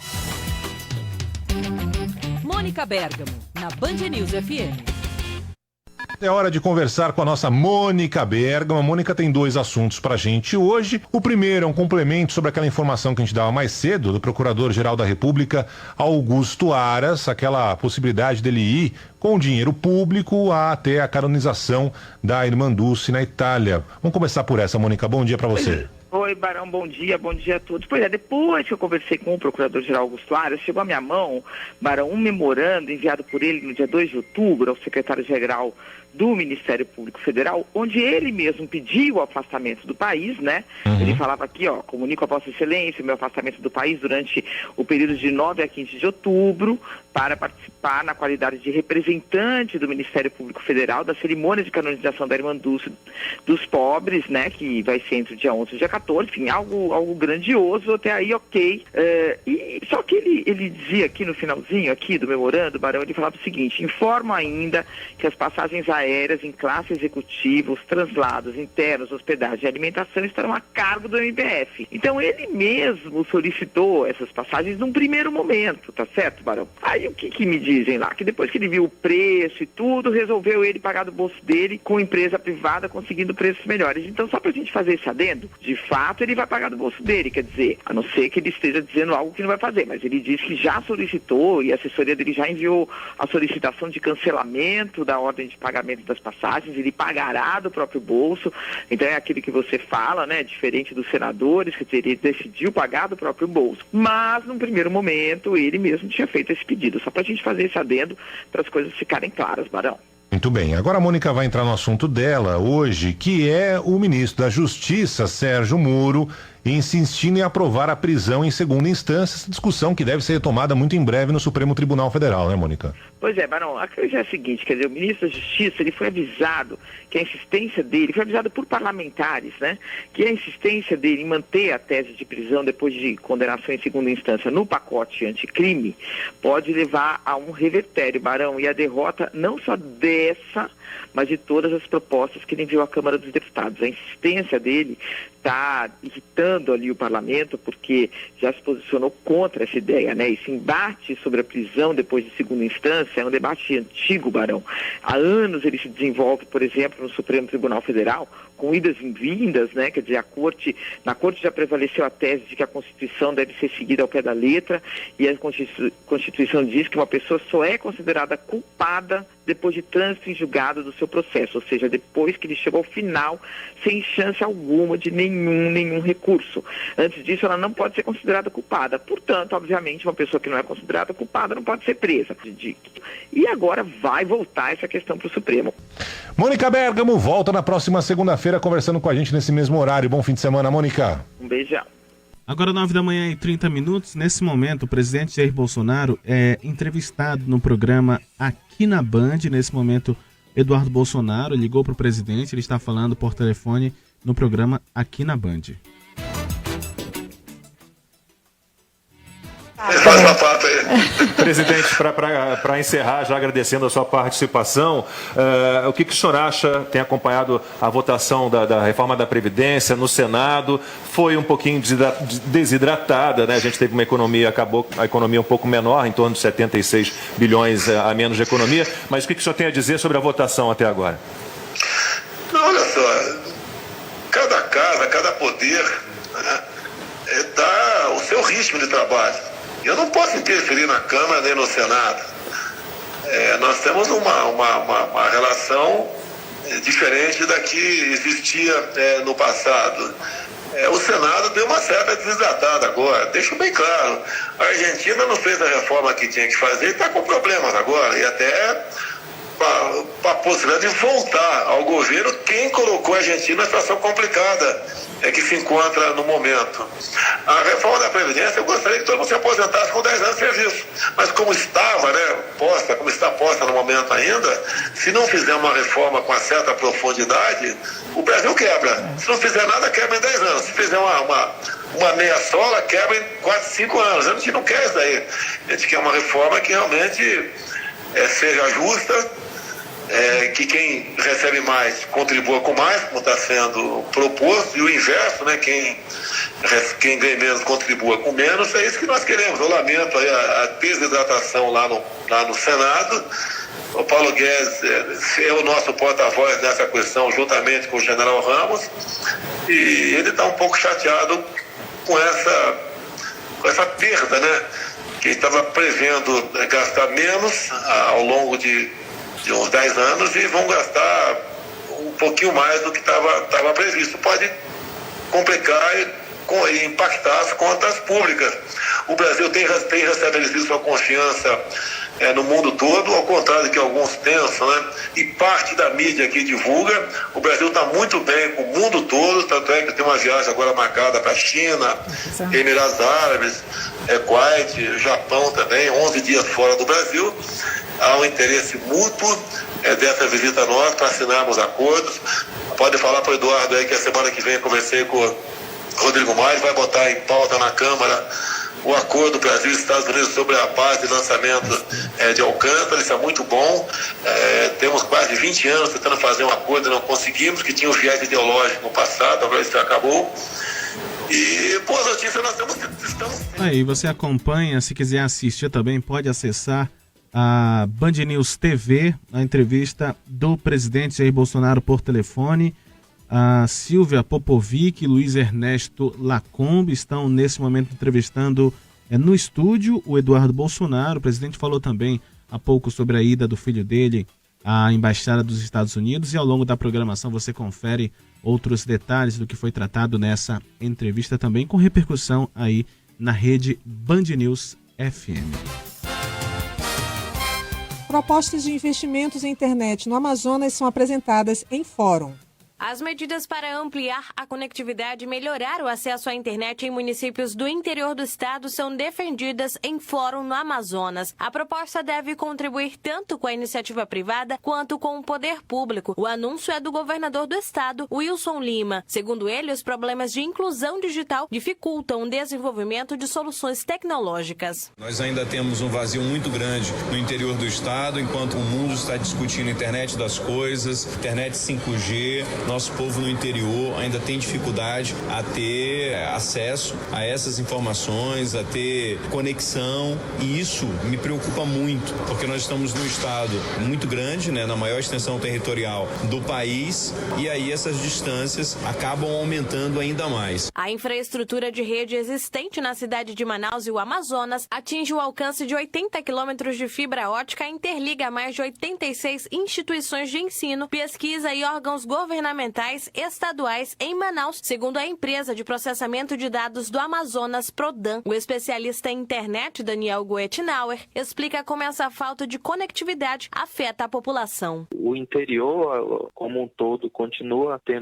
Mônica Bergamo, na Band News FM.
É hora de conversar com a nossa Mônica Bergamo. A Mônica tem dois assuntos pra gente hoje. O primeiro é um complemento sobre aquela informação que a gente dava mais cedo do Procurador-Geral da República, Augusto Aras, aquela possibilidade dele ir com dinheiro público até a canonização da irmã Dulce na Itália. Vamos começar por essa, Mônica. Bom dia pra você.
Oi, Barão, bom dia a todos. Pois é, depois que eu conversei com o Procurador-Geral Augusto Aras, chegou à minha mão, Barão, um memorando enviado por ele no dia 2 de outubro ao secretário-geral do Ministério Público Federal, onde ele mesmo pediu o afastamento do país, né? Ele falava aqui, comunico a Vossa Excelência o meu afastamento do país durante o período de 9 a 15 de outubro para participar na qualidade de representante do Ministério Público Federal da cerimônia de canonização da Irmã Dulce dos Pobres, né? Que vai ser entre o dia 11 e o dia 14, enfim, algo grandioso, até aí ok. Só que ele dizia aqui no finalzinho aqui do memorando, Barão, ele falava o seguinte: informo ainda que as passagens aéreas em classe executiva, os translados internos, hospedagem e alimentação estarão a cargo do MPF. Então ele mesmo solicitou essas passagens num primeiro momento, tá certo, Barão? Aí o que me dizem lá? Que depois que ele viu o preço e tudo, resolveu ele pagar do bolso dele com empresa privada, conseguindo preços melhores. Então, só pra gente fazer esse adendo, de fato ele vai pagar do bolso dele, quer dizer, a não ser que ele esteja dizendo algo que não vai fazer, mas ele diz que já solicitou e a assessoria dele já enviou a solicitação de cancelamento da ordem de pagamento das passagens, ele pagará do próprio bolso. Então é aquilo que você fala, né, diferente dos senadores, que ele decidiu pagar do próprio bolso. Mas, num primeiro momento, ele mesmo tinha feito esse pedido, só pra gente fazer esse adendo, para as coisas ficarem claras, Barão.
Muito bem, agora a Mônica vai entrar no assunto dela hoje, que é o ministro da Justiça, Sérgio Moro, insistindo em aprovar a prisão em segunda instância, essa discussão que deve ser retomada muito em breve no Supremo Tribunal Federal, né, Mônica?
Pois é, Barão, a coisa é a seguinte, quer dizer, o ministro da Justiça, ele foi avisado que a insistência dele, foi avisado por parlamentares, né, que a insistência dele em manter a tese de prisão depois de condenação em segunda instância no pacote anticrime pode levar a um revertério, Barão, e a derrota não só dessa, mas de todas as propostas que ele enviou à Câmara dos Deputados. A insistência dele está irritando ali o parlamento, porque já se posicionou contra essa ideia, né? Esse embate sobre a prisão depois de segunda instância é um debate antigo, Barão. Há anos ele se desenvolve, por exemplo, no Supremo Tribunal Federal, com idas e vindas, né? Quer dizer, na Corte já prevaleceu a tese de que a Constituição deve ser seguida ao pé da letra, e a Constituição diz que uma pessoa só é considerada culpada depois de trânsito em julgado do seu processo, ou seja, depois que ele chegou ao final, sem chance alguma de nenhum recurso. Antes disso, ela não pode ser considerada culpada. Portanto, obviamente, uma pessoa que não é considerada culpada não pode ser presa. E agora vai voltar essa questão para o Supremo.
Mônica Bergamo volta na próxima segunda-feira conversando com a gente nesse mesmo horário. Bom fim de semana, Mônica.
Um beijão.
Agora 9h30. Nesse momento, o presidente Jair Bolsonaro é entrevistado no programa Aqui na Band. Nesse momento, Eduardo Bolsonaro ligou para o presidente, ele está falando por telefone no programa Aqui na Band.
Presidente, para encerrar, já agradecendo a sua participação, o que o senhor acha, tem acompanhado a votação da reforma da Previdência no Senado, foi um pouquinho desidratada, né? A gente teve acabou a economia um pouco menor, em torno de 76 bilhões a menos de economia, mas o que o senhor tem a dizer sobre a votação até agora?
Não, olha só, cada casa, cada poder, né, dá o seu ritmo de trabalho. Eu não posso interferir na Câmara nem no Senado. Nós temos uma relação diferente da que existia no passado. O Senado deu uma certa desidratada agora. Deixo bem claro, a Argentina não fez a reforma que tinha que fazer e está com problemas agora. E até a possibilidade de voltar ao governo quem colocou a Argentina na situação complicada que se encontra no momento. A reforma da Previdência, eu gostaria que todo mundo se aposentasse com 10 anos de serviço. Mas como estava, como está posta no momento ainda, se não fizer uma reforma com uma certa profundidade, o Brasil quebra. Se não fizer nada, quebra em 10 anos. Se fizer uma meia sola, quebra em 4, 5 anos. A gente não quer isso daí. A gente quer uma reforma que realmente seja justa, que quem recebe mais contribua com mais, como está sendo proposto, e o inverso, né, quem ganha menos contribua com menos. É isso que nós queremos. Eu lamento aí a desidratação lá no Senado. O Paulo Guedes é o nosso porta-voz nessa questão, juntamente com o general Ramos, e ele está um pouco chateado com essa perda, né, que estava prevendo gastar menos ao longo de uns 10 anos, e vão gastar um pouquinho mais do que estava previsto. Pode complicar impactar as contas públicas. O Brasil tem restabelecido sua confiança no mundo todo, ao contrário do que alguns pensam, né? E parte da mídia que divulga, o Brasil está muito bem com o mundo todo, tanto é que tem uma viagem agora marcada para a China, Emirados Árabes, Kuwait, Japão também, 11 dias fora do Brasil. Há um interesse mútuo dessa visita nossa para assinarmos acordos. Pode falar para o Eduardo aí que a semana que vem eu conversei com o Rodrigo Maia, vai botar em pauta na Câmara o acordo do Brasil e Estados Unidos sobre a base de lançamento de Alcântara. Isso é muito bom. Temos quase 20 anos tentando fazer um acordo e não conseguimos, que tinha um viés ideológico no passado, agora isso acabou. E boas notícias nós estamos...
Aí você acompanha, se quiser assistir também, pode acessar a Band News TV, a entrevista do presidente Jair Bolsonaro por telefone. A Silvia Popovic e Luiz Ernesto Lacombe estão nesse momento entrevistando no estúdio o Eduardo Bolsonaro. O presidente falou também há pouco sobre a ida do filho dele à Embaixada dos Estados Unidos, e ao longo da programação você confere outros detalhes do que foi tratado nessa entrevista, também com repercussão aí na rede Band News FM.
Propostas de investimentos em internet no Amazonas são apresentadas em fórum.
As medidas para ampliar a conectividade e melhorar o acesso à internet em municípios do interior do estado são defendidas em fórum no Amazonas. A proposta deve contribuir tanto com a iniciativa privada quanto com o poder público. O anúncio é do governador do estado, Wilson Lima. Segundo ele, os problemas de inclusão digital dificultam o desenvolvimento de soluções tecnológicas.
Nós ainda temos um vazio muito grande no interior do estado, enquanto o mundo está discutindo internet das coisas, internet 5G. Nosso povo no interior ainda tem dificuldade a ter acesso a essas informações, a ter conexão, e isso me preocupa muito, porque nós estamos num estado muito grande, né, na maior extensão territorial do país, e aí essas distâncias acabam aumentando ainda mais.
A infraestrutura de rede existente na cidade de Manaus e o Amazonas atinge o alcance de 80 quilômetros de fibra ótica e interliga mais de 86 instituições de ensino, pesquisa e órgãos governamentais estaduais em Manaus, segundo a empresa de processamento de dados do Amazonas, Prodan. O especialista em internet, Daniel Goetnauer, explica como essa falta de conectividade afeta a população.
O interior, como um todo, continua tendo.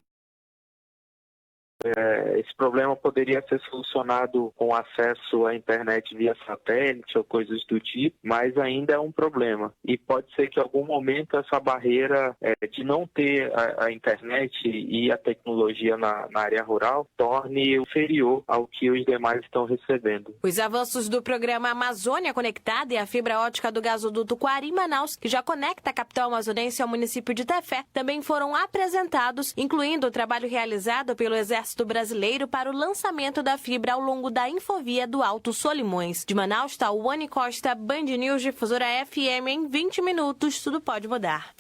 Esse problema poderia ser solucionado com acesso à internet via satélite ou coisas do tipo, mas ainda é um problema. E pode ser que em algum momento essa barreira de não ter a internet e a tecnologia na área rural torne inferior ao que os demais estão recebendo.
Os avanços do programa Amazônia Conectada e a fibra ótica do gasoduto Quari-Manaus, que já conecta a capital amazonense ao município de Tefé, também foram apresentados, incluindo o trabalho realizado pelo Exército Brasileiro para o lançamento da fibra ao longo da Infovia do Alto Solimões. De Manaus, Tauane Costa, Band News Difusora FM. Em 20 minutos, tudo pode mudar.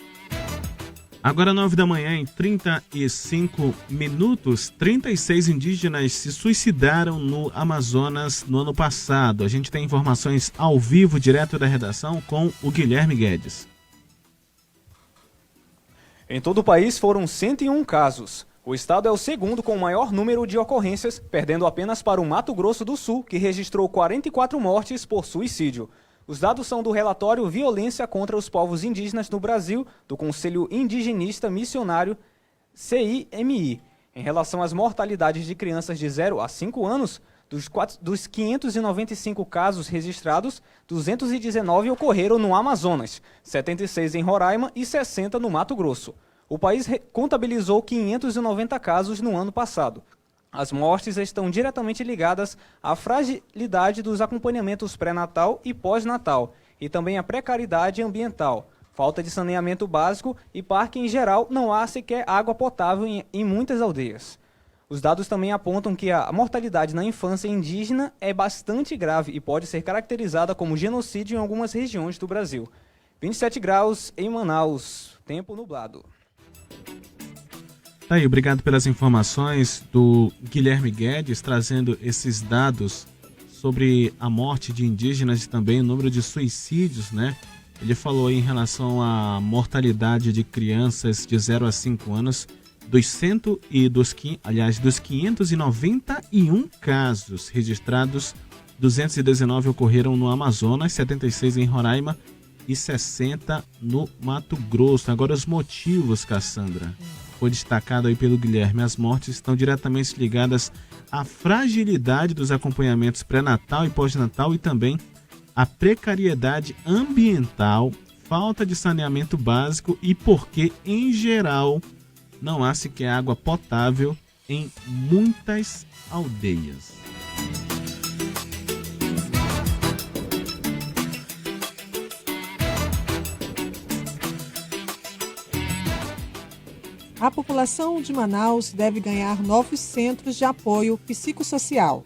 Agora 9 da manhã, em 35 minutos, 36 indígenas se suicidaram no Amazonas no ano passado. A gente tem informações ao vivo, direto da redação, com o Guilherme Guedes.
Em todo o país foram 101 casos. O estado é o segundo com o maior número de ocorrências, perdendo apenas para o Mato Grosso do Sul, que registrou 44 mortes por suicídio. Os dados são do relatório Violência contra os Povos Indígenas no Brasil, do Conselho Indigenista Missionário, CIMI. Em relação às mortalidades de crianças de 0 a 5 anos, dos 595 casos registrados, 219 ocorreram no Amazonas, 76 em Roraima e 60 no Mato Grosso. O país contabilizou 590 casos no ano passado. As mortes estão diretamente ligadas à fragilidade dos acompanhamentos pré-natal e pós-natal, e também à precariedade ambiental, falta de saneamento básico e parque em geral, não há sequer água potável em muitas aldeias. Os dados também apontam que a mortalidade na infância indígena é bastante grave e pode ser caracterizada como genocídio em algumas regiões do Brasil. 27 graus em Manaus, tempo nublado.
Tá aí, obrigado pelas informações do Guilherme Guedes, trazendo esses dados sobre a morte de indígenas e também o número de suicídios, né? Ele falou aí em relação à mortalidade de crianças de 0 a 5 anos, Dos 591 casos registrados, 219 ocorreram no Amazonas, 76 em Roraima e 60 no Mato Grosso. Agora os motivos, Cassandra. Foi destacado aí pelo Guilherme. As mortes estão diretamente ligadas à fragilidade dos acompanhamentos pré-natal e pós-natal e também à precariedade ambiental, falta de saneamento básico e porque, em geral, não há sequer água potável em muitas aldeias.
A população de Manaus deve ganhar novos centros de apoio psicossocial.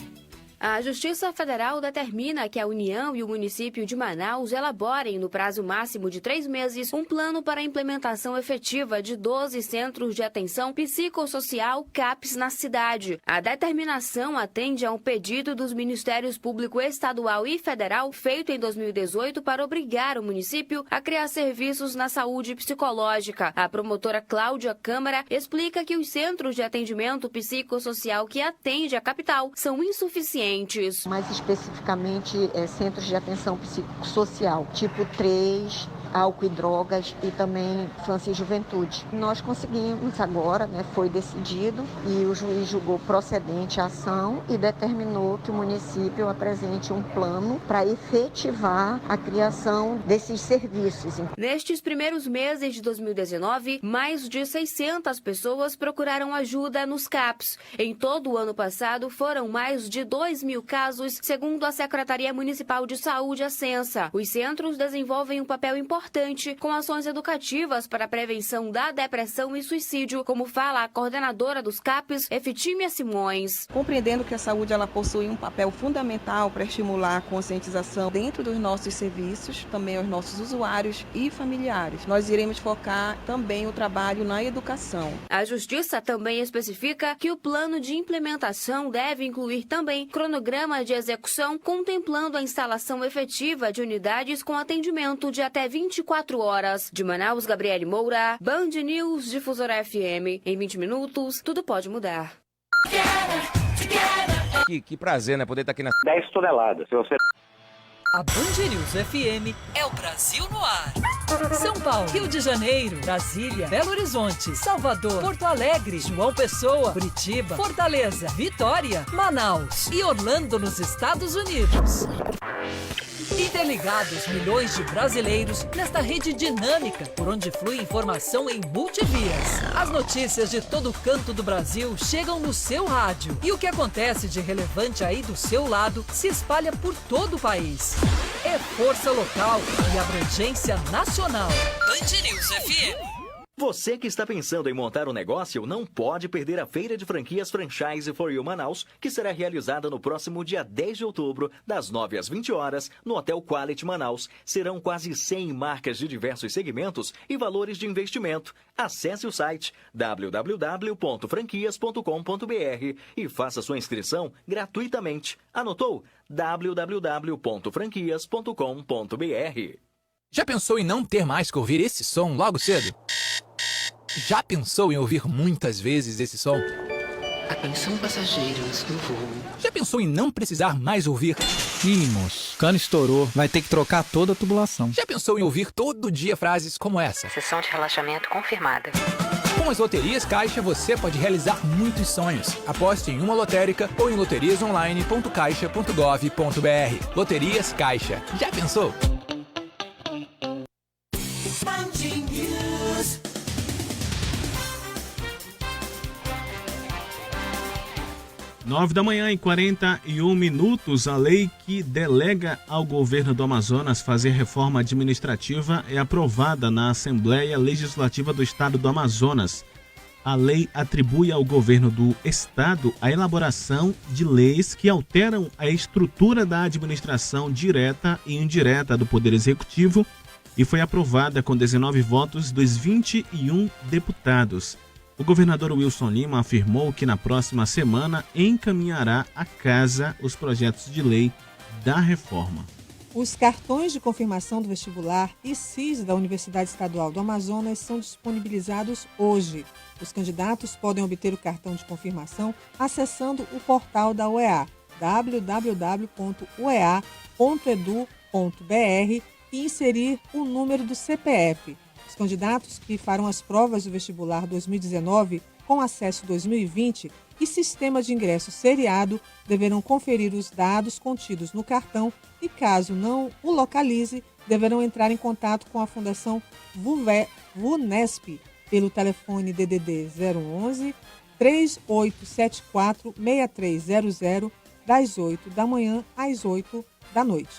A Justiça Federal determina que a União e o município de Manaus elaborem, no prazo máximo de 3 meses, um plano para a implementação efetiva de 12 centros de atenção psicossocial CAPs na cidade. A determinação atende a um pedido dos Ministérios Público Estadual e Federal feito em 2018 para obrigar o município a criar serviços na saúde psicológica. A promotora Cláudia Câmara explica que os centros de atendimento psicossocial que atende a capital são insuficientes.
Mais especificamente, centros de atenção psicossocial, tipo 3, álcool e drogas e também infância e juventude. Nós conseguimos agora, foi decidido e o juiz julgou procedente a ação e determinou que o município apresente um plano para efetivar a criação desses serviços.
Nestes primeiros meses de 2019, mais de 600 pessoas procuraram ajuda nos CAPs. Em todo o ano passado, foram mais de 2.000 casos, segundo a Secretaria Municipal de Saúde, a Censa. Os centros desenvolvem um papel importante com ações educativas para a prevenção da depressão e suicídio, como fala a coordenadora dos CAPs, Eftímia Simões.
Compreendendo que a saúde ela possui um papel fundamental para estimular a conscientização dentro dos nossos serviços, também aos nossos usuários e familiares. Nós iremos focar também o trabalho na educação.
A Justiça também especifica que o plano de implementação deve incluir também cronograma de execução, contemplando a instalação efetiva de unidades com atendimento de até 24 horas. De Manaus, Gabriele Moura, Band News Difusora FM. Em 20 minutos, tudo pode mudar.
Que prazer, né? Poder estar aqui na
10 toneladas. Se você...
A Band News FM é o Brasil no ar. São Paulo, Rio de Janeiro, Brasília, Belo Horizonte, Salvador, Porto Alegre, João Pessoa, Curitiba, Fortaleza, Vitória, Manaus e Orlando, nos Estados Unidos. Interligados milhões de brasileiros nesta rede dinâmica por onde flui informação em multivias. As notícias de todo canto do Brasil chegam no seu rádio e o que acontece de relevante aí do seu lado se espalha por todo o país. É força local e abrangência nacional. Band News FM.
Você que está pensando em montar um negócio não pode perder a Feira de Franquias Franchise for You Manaus, que será realizada no próximo dia 10 de outubro, das 9 às 20 horas, no Hotel Quality Manaus. Serão quase 100 marcas de diversos segmentos e valores de investimento. Acesse o site www.franquias.com.br e faça sua inscrição gratuitamente. Anotou? www.franquias.com.br.
Já pensou em não ter mais que ouvir esse som logo cedo? Já pensou em ouvir muitas vezes esse som?
Atenção passageiros do voo.
Já pensou em não precisar mais ouvir?
Mínimos, cano estourou, vai ter que trocar toda a tubulação.
Já pensou em ouvir todo dia frases como essa?
Sessão de relaxamento confirmada.
Com as loterias Caixa, você pode realizar muitos sonhos. Aposte em uma lotérica ou em loteriasonline.caixa.gov.br. Loterias Caixa. Já pensou?
9 da manhã e 41 minutos, a lei que delega ao governo do Amazonas fazer reforma administrativa é aprovada na Assembleia Legislativa do Estado do Amazonas. A lei atribui ao governo do estado a elaboração de leis que alteram a estrutura da administração direta e indireta do Poder Executivo e foi aprovada com 19 votos dos 21 deputados. O governador Wilson Lima afirmou que na próxima semana encaminhará à casa os projetos de lei da reforma.
Os cartões de confirmação do vestibular e CIS da Universidade Estadual do Amazonas são disponibilizados hoje. Os candidatos podem obter o cartão de confirmação acessando o portal da UEA, www.uea.edu.br, e inserir o número do CPF. Os candidatos que farão as provas do vestibular 2019 com acesso 2020 e sistema de ingresso seriado deverão conferir os dados contidos no cartão e, caso não o localize, deverão entrar em contato com a Fundação VUNESP pelo telefone DDD 011 3874 6300 das 8 da manhã às 8 da noite.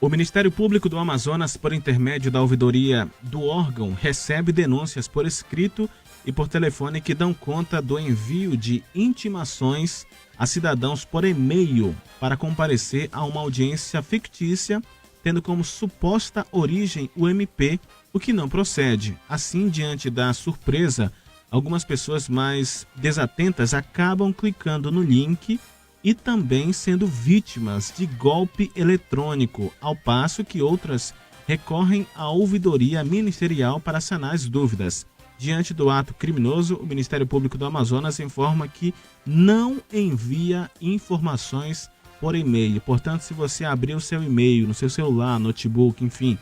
O Ministério Público do Amazonas, por intermédio da ouvidoria do órgão, recebe denúncias por escrito e por telefone que dão conta do envio de intimações a cidadãos por e-mail para comparecer a uma audiência fictícia, tendo como suposta origem o MP, o que não procede. Assim, diante da surpresa, algumas pessoas mais desatentas acabam clicando no link e também sendo vítimas de golpe eletrônico, ao passo que outras recorrem à ouvidoria ministerial para sanar as dúvidas. Diante do ato criminoso, o Ministério Público do Amazonas informa que não envia informações por e-mail. Portanto, se você abrir o seu e-mail no seu celular, notebook, enfim,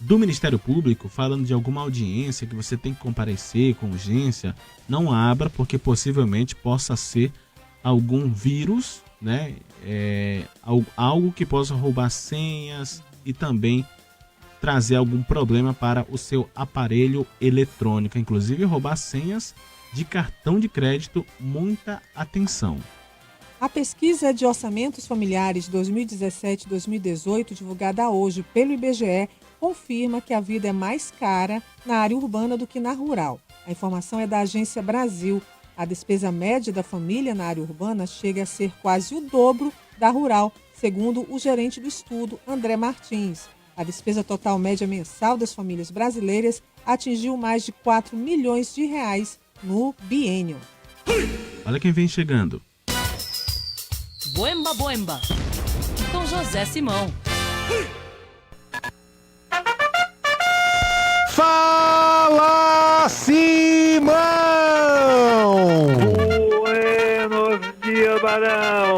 do Ministério Público, falando de alguma audiência que você tem que comparecer com urgência, não abra, porque possivelmente possa ser algum vírus, né? Algo que possa roubar senhas e também trazer algum problema para o seu aparelho eletrônico, inclusive roubar senhas de cartão de crédito. Muita atenção.
A pesquisa de orçamentos familiares 2017-2018, divulgada hoje pelo IBGE, confirma que a vida é mais cara na área urbana do que na rural. A informação é da Agência Brasil. A despesa média da família na área urbana chega a ser quase o dobro da rural, segundo o gerente do estudo, André Martins. A despesa total média mensal das famílias brasileiras atingiu mais de 4 milhões de reais no biênio.
Olha quem vem chegando.
Boemba Boemba, com José Simão.
Fala, Simão!
Buenos dias, Barão!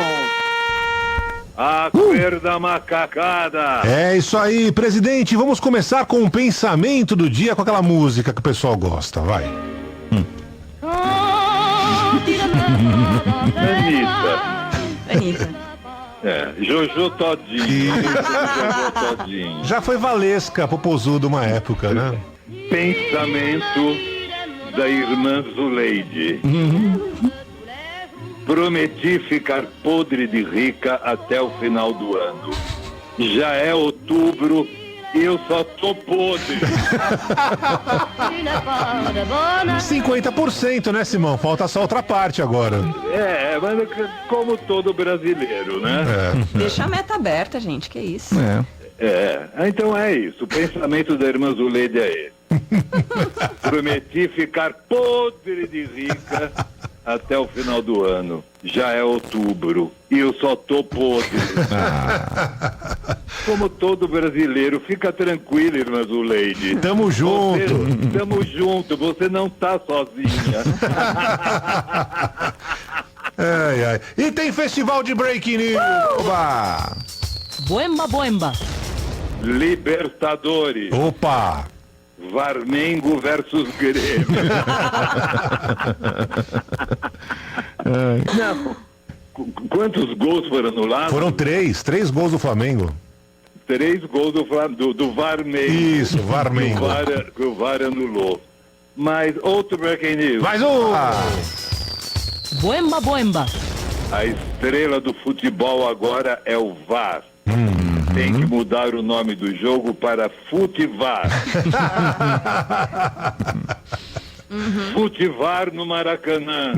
Acorda macacada!
É isso aí, presidente. Vamos começar com o pensamento do dia com aquela música que o pessoal gosta. Vai.
Anitta. Jojo Todinho. Jojo Todinho.
Já foi Valesca, Popozudo uma época, né?
Pensamento da irmã Zuleide. Prometi ficar podre de rica até o final do ano. Já é outubro e eu só tô podre.
50%, né, Simão? Falta só outra parte agora.
Mas como todo brasileiro, né?
Deixa a meta aberta, gente, que isso.
Então é isso. O pensamento da irmã Zuleide é esse. Prometi ficar podre de rica até o final do ano. Já é outubro e eu só tô podre. Como todo brasileiro, fica tranquilo, irmã Zuleide.
Tamo junto.
Tamo junto, você não tá sozinha.
Ai. E tem festival de Breaking News. Oba!
Boemba Boemba.
Libertadores.
Opa!
Varmengo versus Grêmio. Não. Quantos gols foram anulados?
Foram 3 gols do Flamengo.
3 gols do Varmengo.
Isso, Varmengo.
Que o VAR anulou. Mas outro breaking news.
Mais um!
Boemba Boemba.
A estrela do futebol agora é o VAR. Tem que mudar o nome do jogo para Futivar. Futivar no Maracanã.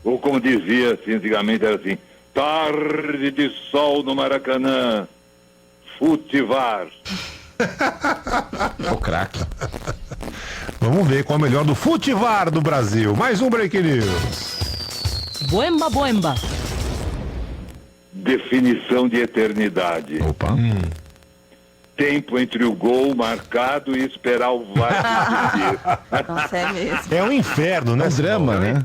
Ou como dizia assim, antigamente, era assim: tarde de sol no Maracanã. Futivar.
O craque. Vamos ver qual é o melhor do Futivar do Brasil. Mais um Break News.
Boemba Boemba.
definição de eternidade.
Opa.
Tempo entre o gol marcado e esperar o VAR decidir.
Nossa, é mesmo.
É um inferno, né?
É um drama, né?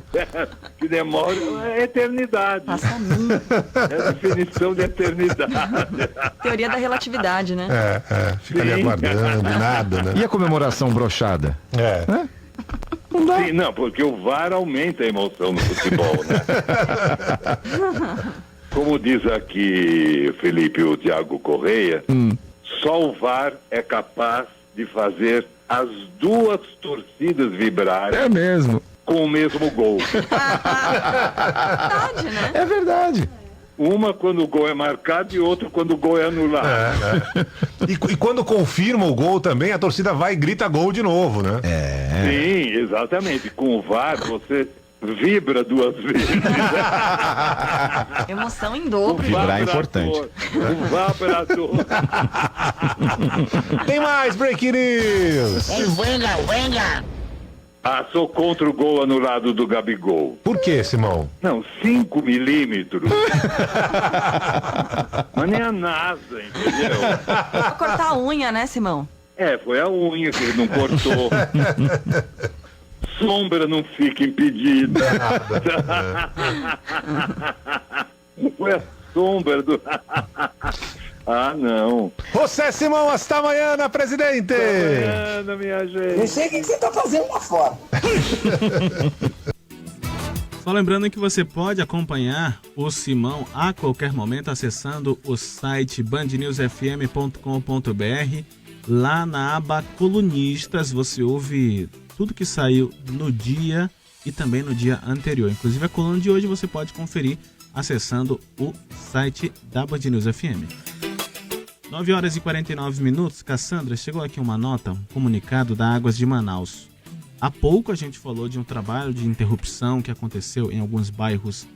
Que demora é eternidade. É a definição de eternidade.
Teoria da relatividade, né?
Fica ali aguardando, nada, né?
E a comemoração brochada?
Não dá. Sim, não, porque o VAR aumenta a emoção no futebol, né? Como diz aqui Felipe o Thiago Correia, só o VAR é capaz de fazer as duas torcidas vibrarem.
É mesmo.
Com o mesmo gol.
Verdade, né?
É verdade.
Uma quando o gol é marcado e outra quando o gol é anulado.
E quando confirma o gol também, a torcida vai e grita gol de novo, né?
Sim, exatamente. Com o VAR você vibra duas vezes.
Emoção em dobro.
Vibrar é importante.
O vibrador.
Tem mais Breaking News.
Venga. Sou contra o gol anulado do Gabigol.
Por quê, Simão?
Não, 5 milímetros. Mas nem a NASA, entendeu?
Vou cortar a unha, né, Simão?
Foi a unha que ele não cortou. Sombra não fica impedida. Foi a sombra do... não.
José Simão, hasta amanhã, presidente.
Hasta amanhã, minha gente.
Não sei o que você tá fazendo lá fora.
Só lembrando que você pode acompanhar o Simão a qualquer momento acessando o site bandnewsfm.com.br. Lá na aba Colunistas você ouve tudo que saiu no dia e também no dia anterior. Inclusive a coluna de hoje você pode conferir acessando o site da Band News FM. 9 horas e 49 minutos. Cassandra, chegou aqui uma nota, um comunicado da Águas de Manaus. Há pouco a gente falou de um trabalho de interrupção que aconteceu em alguns bairros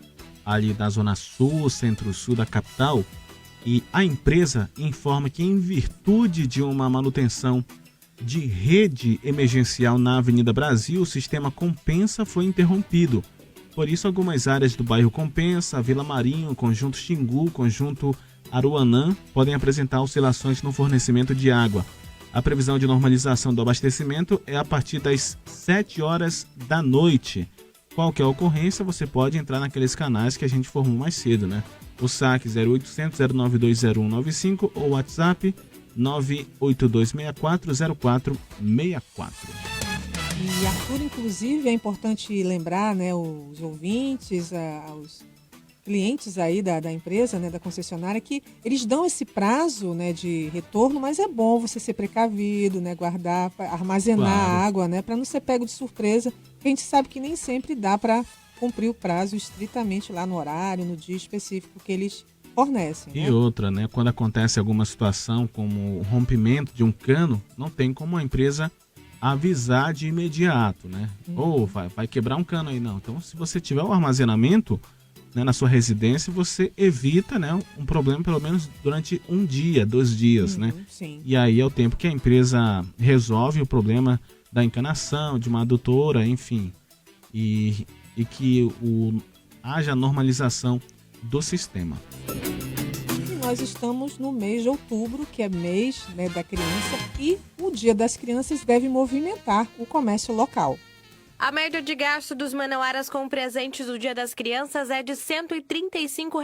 ali da Zona Sul, Centro-Sul da capital, e a empresa informa que em virtude de uma manutenção de rede emergencial na Avenida Brasil, o sistema Compensa foi interrompido. Por isso, algumas áreas do bairro Compensa, Vila Marinho, Conjunto Xingu, Conjunto Aruanã podem apresentar oscilações no fornecimento de água. A previsão de normalização do abastecimento é a partir das 7 horas da noite. Qualquer ocorrência, você pode entrar naqueles canais que a gente informou mais cedo, né? O saque 0800 0920195 ou WhatsApp 982640464.
E Arthur, inclusive, é importante lembrar, né, os ouvintes, os clientes aí da empresa, né, da concessionária, que eles dão esse prazo, né, de retorno, mas é bom você ser precavido, né, guardar, armazenar a água, né, para não ser pego de surpresa, porque a gente sabe que nem sempre dá para cumprir o prazo estritamente lá no horário, no dia específico que eles fornecem.
E
né?
outra, né, quando acontece alguma situação como o rompimento de um cano, não tem como a empresa avisar de imediato, né? Ou vai quebrar um cano aí, não. Então, se você tiver o armazenamento, né, na sua residência, você evita, né, um problema pelo menos durante um dia, 2 dias, né?
Sim.
E aí é o tempo que a empresa resolve o problema da encanação, de uma adutora, enfim. E que haja normalização do sistema.
E nós estamos no mês de outubro, que é mês, né, da criança, e o Dia das Crianças deve movimentar o comércio local.
A média de gasto dos manauaras com presentes do Dia das Crianças é de R$ 135.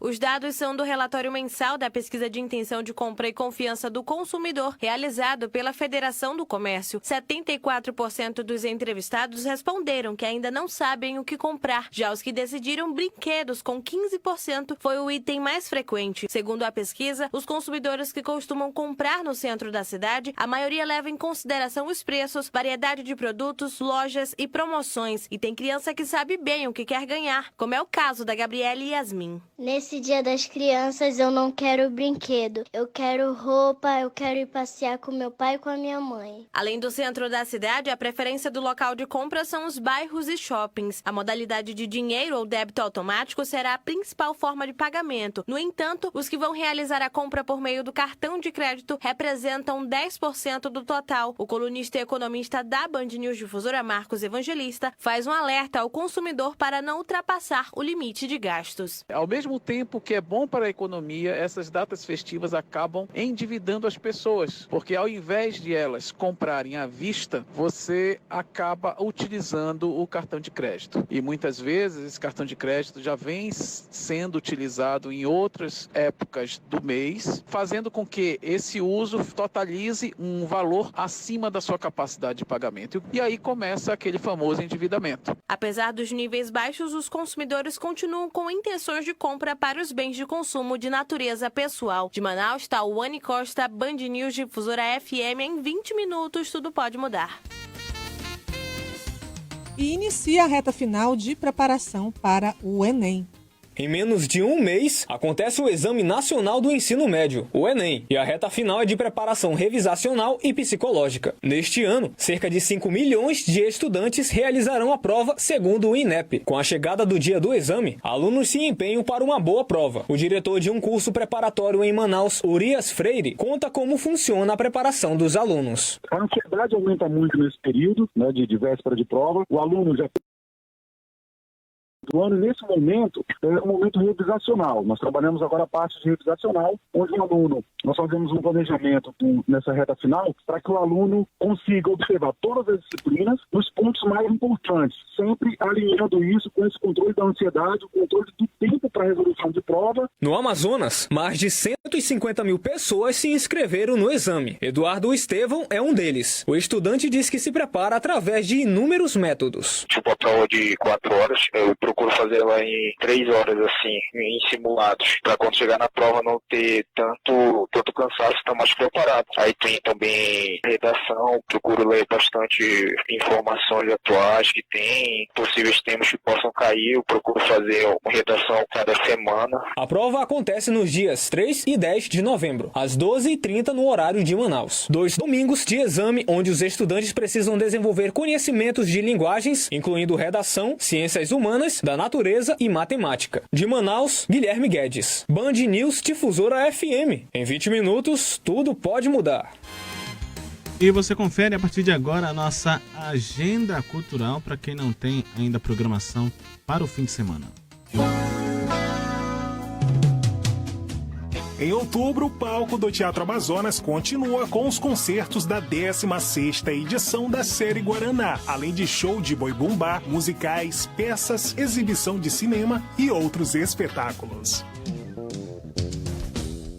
Os dados são do relatório mensal da pesquisa de intenção de compra e confiança do consumidor, realizado pela Federação do Comércio. 74% dos entrevistados responderam que ainda não sabem o que comprar. Já os que decidiram brinquedos, com 15%, foi o item mais frequente. Segundo a pesquisa, os consumidores que costumam comprar no centro da cidade, a maioria leva em consideração os preços, variedade de produtos, lojas e promoções, e tem criança que sabe bem o que quer ganhar, como é o caso da Gabriela e Yasmin.
Nesse Dia das Crianças eu não quero brinquedo, eu quero roupa, eu quero ir passear com meu pai e com a minha mãe.
Além do centro da cidade, a preferência do local de compra são os bairros e shoppings. A modalidade de dinheiro ou débito automático será a principal forma de pagamento. No entanto, os que vão realizar a compra por meio do cartão de crédito representam 10% do total. O colunista e economista da Band News Difusora, Marcos Evandro, Evangelista, faz um alerta ao consumidor para não ultrapassar o limite de gastos.
Ao mesmo tempo que é bom para a economia, essas datas festivas acabam endividando as pessoas, porque ao invés de elas comprarem à vista, você acaba utilizando o cartão de crédito. E muitas vezes esse cartão de crédito já vem sendo utilizado em outras épocas do mês, fazendo com que esse uso totalize um valor acima da sua capacidade de pagamento. E aí começa aquele famoso endividamento.
Apesar dos níveis baixos, os consumidores continuam com intenções de compra para os bens de consumo de natureza pessoal. De Manaus está o Wani Costa, Band News Difusora FM. Em 20 minutos, tudo pode mudar.
E inicia a reta final de preparação para o Enem.
Em menos de um mês, acontece o Exame Nacional do Ensino Médio, o Enem, e a reta final é de preparação revisacional e psicológica. Neste ano, cerca de 5 milhões de estudantes realizarão a prova, segundo o INEP. Com a chegada do dia do exame, alunos se empenham para uma boa prova. O diretor de um curso preparatório em Manaus, Urias Freire, conta como funciona a preparação dos alunos.
A ansiedade aumenta muito nesse período, né, de véspera de prova. O aluno já do ano, nesse momento, é um momento revisacional. Nós trabalhamos agora a parte de revisacional, onde o aluno, nós fazemos um planejamento nessa reta final para que o aluno consiga observar todas as disciplinas nos pontos mais importantes, sempre alinhando isso com esse controle da ansiedade, o controle do tempo para a resolução de prova.
No Amazonas, mais de 150 mil pessoas se inscreveram no exame. Eduardo Estevão é um deles. O estudante diz que se prepara através de inúmeros métodos.
Tipo a prova de 4 horas, eu procuro fazer ela em 3 horas, assim, em simulados, para quando chegar na prova não ter tanto cansaço, estar mais preparado. Aí tem também redação, procuro ler bastante informações atuais que tem, possíveis temas que possam cair, eu procuro fazer uma redação cada semana.
A prova acontece nos dias 3 e 10 de novembro, às 12h30 no horário de Manaus. 2 domingos de exame, onde os estudantes precisam desenvolver conhecimentos de linguagens, incluindo redação, ciências humanas, da natureza e matemática. De Manaus, Guilherme Guedes. Band News Difusora FM. Em 20 minutos, tudo pode mudar.
E você confere a partir de agora a nossa agenda cultural para quem não tem ainda programação para o fim de semana.
Em outubro, o palco do Teatro Amazonas continua com os concertos da 16ª edição da série Guaraná, além de show de boi-bumbá, musicais, peças, exibição de cinema e outros espetáculos.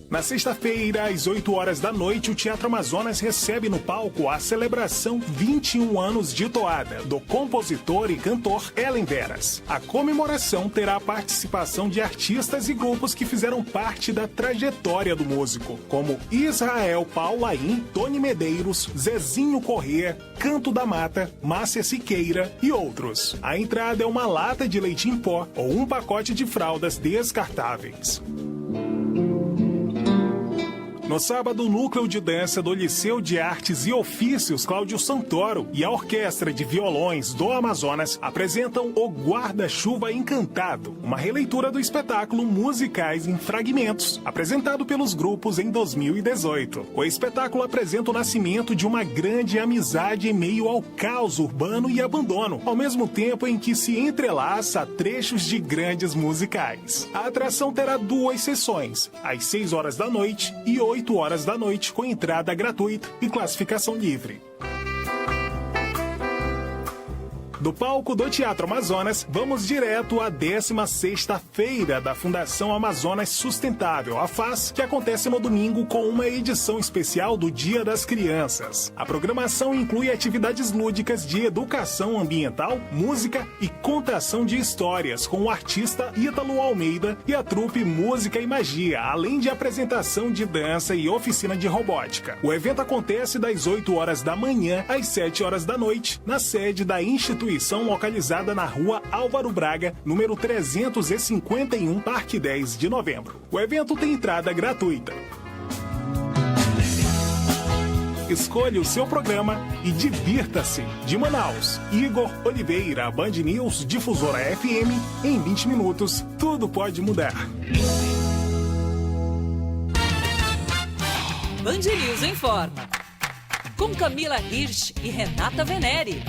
Na sexta-feira, às 8 horas da noite, o Teatro Amazonas recebe no palco a celebração 21 anos de toada, do compositor e cantor Ellen Veras. A comemoração terá a participação de artistas e grupos que fizeram parte da trajetória do músico, como Israel Paulaim, Tony Medeiros, Zezinho Corrêa, Canto da Mata, Márcia Siqueira e outros. A entrada é uma lata de leite em pó ou um pacote de fraldas descartáveis. No sábado, o Núcleo de Dança do Liceu de Artes e Ofícios Cláudio Santoro e a Orquestra de Violões do Amazonas apresentam O Guarda-Chuva Encantado, uma releitura do espetáculo Musicais em Fragmentos, apresentado pelos grupos em 2018. O espetáculo apresenta o nascimento de uma grande amizade em meio ao caos urbano e abandono, ao mesmo tempo em que se entrelaça trechos de grandes musicais. A atração terá 2 sessões, às 6 horas da noite e 8 horas da noite, com entrada gratuita e classificação livre. Do palco do Teatro Amazonas, vamos direto à 16ª Feira da Fundação Amazonas Sustentável, a FAS, que acontece no domingo com uma edição especial do Dia das Crianças. A programação inclui atividades lúdicas de educação ambiental, música e contação de histórias com o artista Ítalo Almeida e a trupe Música e Magia, além de apresentação de dança e oficina de robótica. O evento acontece das 8 horas da manhã às 7 horas da noite, na sede da instituição localizada na rua Álvaro Braga, número 351, Parque 10 de Novembro. O evento tem entrada gratuita. Escolha o seu programa e divirta-se. De Manaus, Igor Oliveira, Band News Difusora FM. Em 20 minutos, tudo pode mudar.
Band News informa. Com Camila Hirsch e Renata Venere.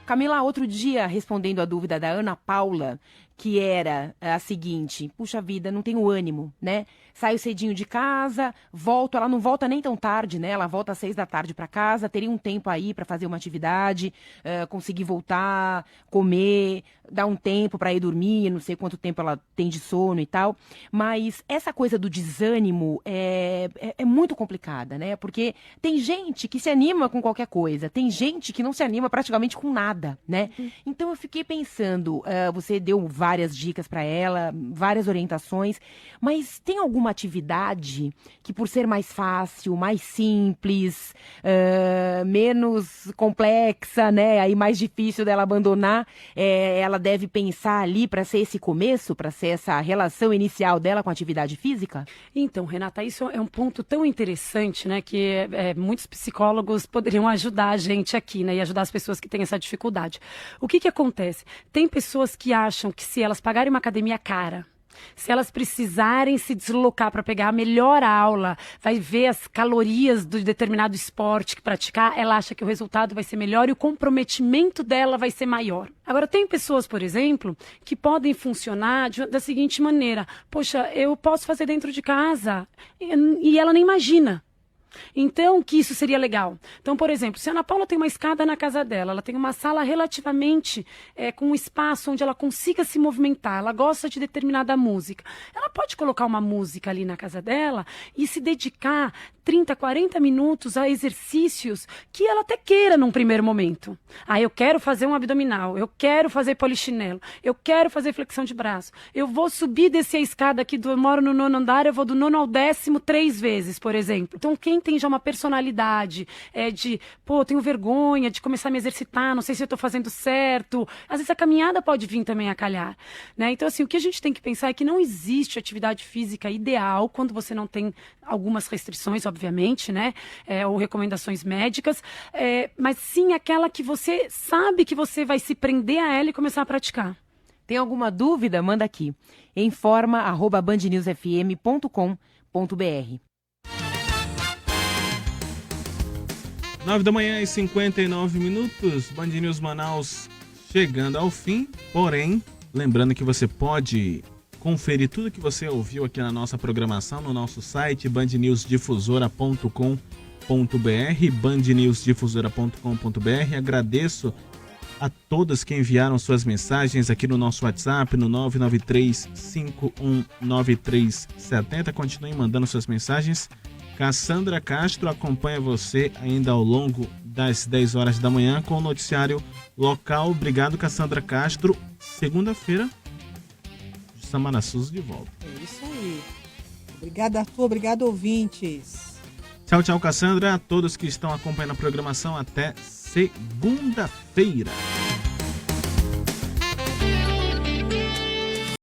Camila, outro dia, respondendo a dúvida da Ana Paula, que era a seguinte: puxa vida, não tenho ânimo, né? Saio cedinho de casa, volto, ela não volta nem tão tarde, né? Ela volta às 6 da tarde para casa, teria um tempo aí para fazer uma atividade, conseguir voltar, comer, dar um tempo para ir dormir, não sei quanto tempo ela tem de sono e tal. Mas essa coisa do desânimo é muito complicada, né? Porque tem gente que se anima com qualquer coisa, tem gente que não se anima praticamente com nada, né? Então eu fiquei pensando, você deu várias dicas para ela, várias orientações, mas tem alguma atividade que, por ser mais fácil, mais simples, menos complexa, né, aí mais difícil dela abandonar, ela deve pensar ali para ser esse começo, para ser essa relação inicial dela com a atividade física?
Então, Renata, isso é um ponto tão interessante, né, que muitos psicólogos poderiam ajudar a gente aqui, né, e ajudar as pessoas que têm essa dificuldade. O que acontece? Tem pessoas que acham que se elas pagarem uma academia cara, se elas precisarem se deslocar para pegar a melhor aula, vai ver as calorias do determinado esporte que praticar, ela acha que o resultado vai ser melhor e o comprometimento dela vai ser maior. Agora, tem pessoas, por exemplo, que podem funcionar da seguinte maneira: poxa, eu posso fazer dentro de casa, e ela nem imagina. Então, que isso seria legal. Então, por exemplo, se a Ana Paula tem uma escada na casa dela, ela tem uma sala relativamente com um espaço onde ela consiga se movimentar, ela gosta de determinada música, ela pode colocar uma música ali na casa dela e se dedicar 30, 40 minutos a exercícios que ela até queira num primeiro momento. Eu quero fazer um abdominal, eu quero fazer polichinelo, eu quero fazer flexão de braço, eu vou subir e descer a escada aqui, eu moro no 9º andar, eu vou do 9º ao 10º 3 vezes, por exemplo. Então, quem tem já uma personalidade tenho vergonha de começar a me exercitar, não sei se eu estou fazendo certo, às vezes a caminhada pode vir também a calhar, né? Então, assim, o que a gente tem que pensar é que não existe atividade física ideal quando você não tem algumas restrições, obviamente, né? Ou recomendações médicas, mas sim aquela que você sabe que você vai se prender a ela e começar a praticar.
Tem alguma dúvida? Manda aqui. informa@bandnewsfm.com.br.
9h59, Band News Manaus chegando ao fim, porém, lembrando que você pode conferir tudo que você ouviu aqui na nossa programação no nosso site bandnewsdifusora.com.br, bandnewsdifusora.com.br. Agradeço a todos que enviaram suas mensagens aqui no nosso WhatsApp, no 993-519370. Continuem mandando suas mensagens. Cassandra Castro acompanha você ainda ao longo das 10 horas da manhã com o noticiário local. Obrigado, Cassandra Castro. Segunda-feira, Samara Souza de volta.
É isso aí. Obrigada, Arthur. Obrigado, ouvintes.
Tchau, tchau, Cassandra. A todos que estão acompanhando a programação, até segunda-feira.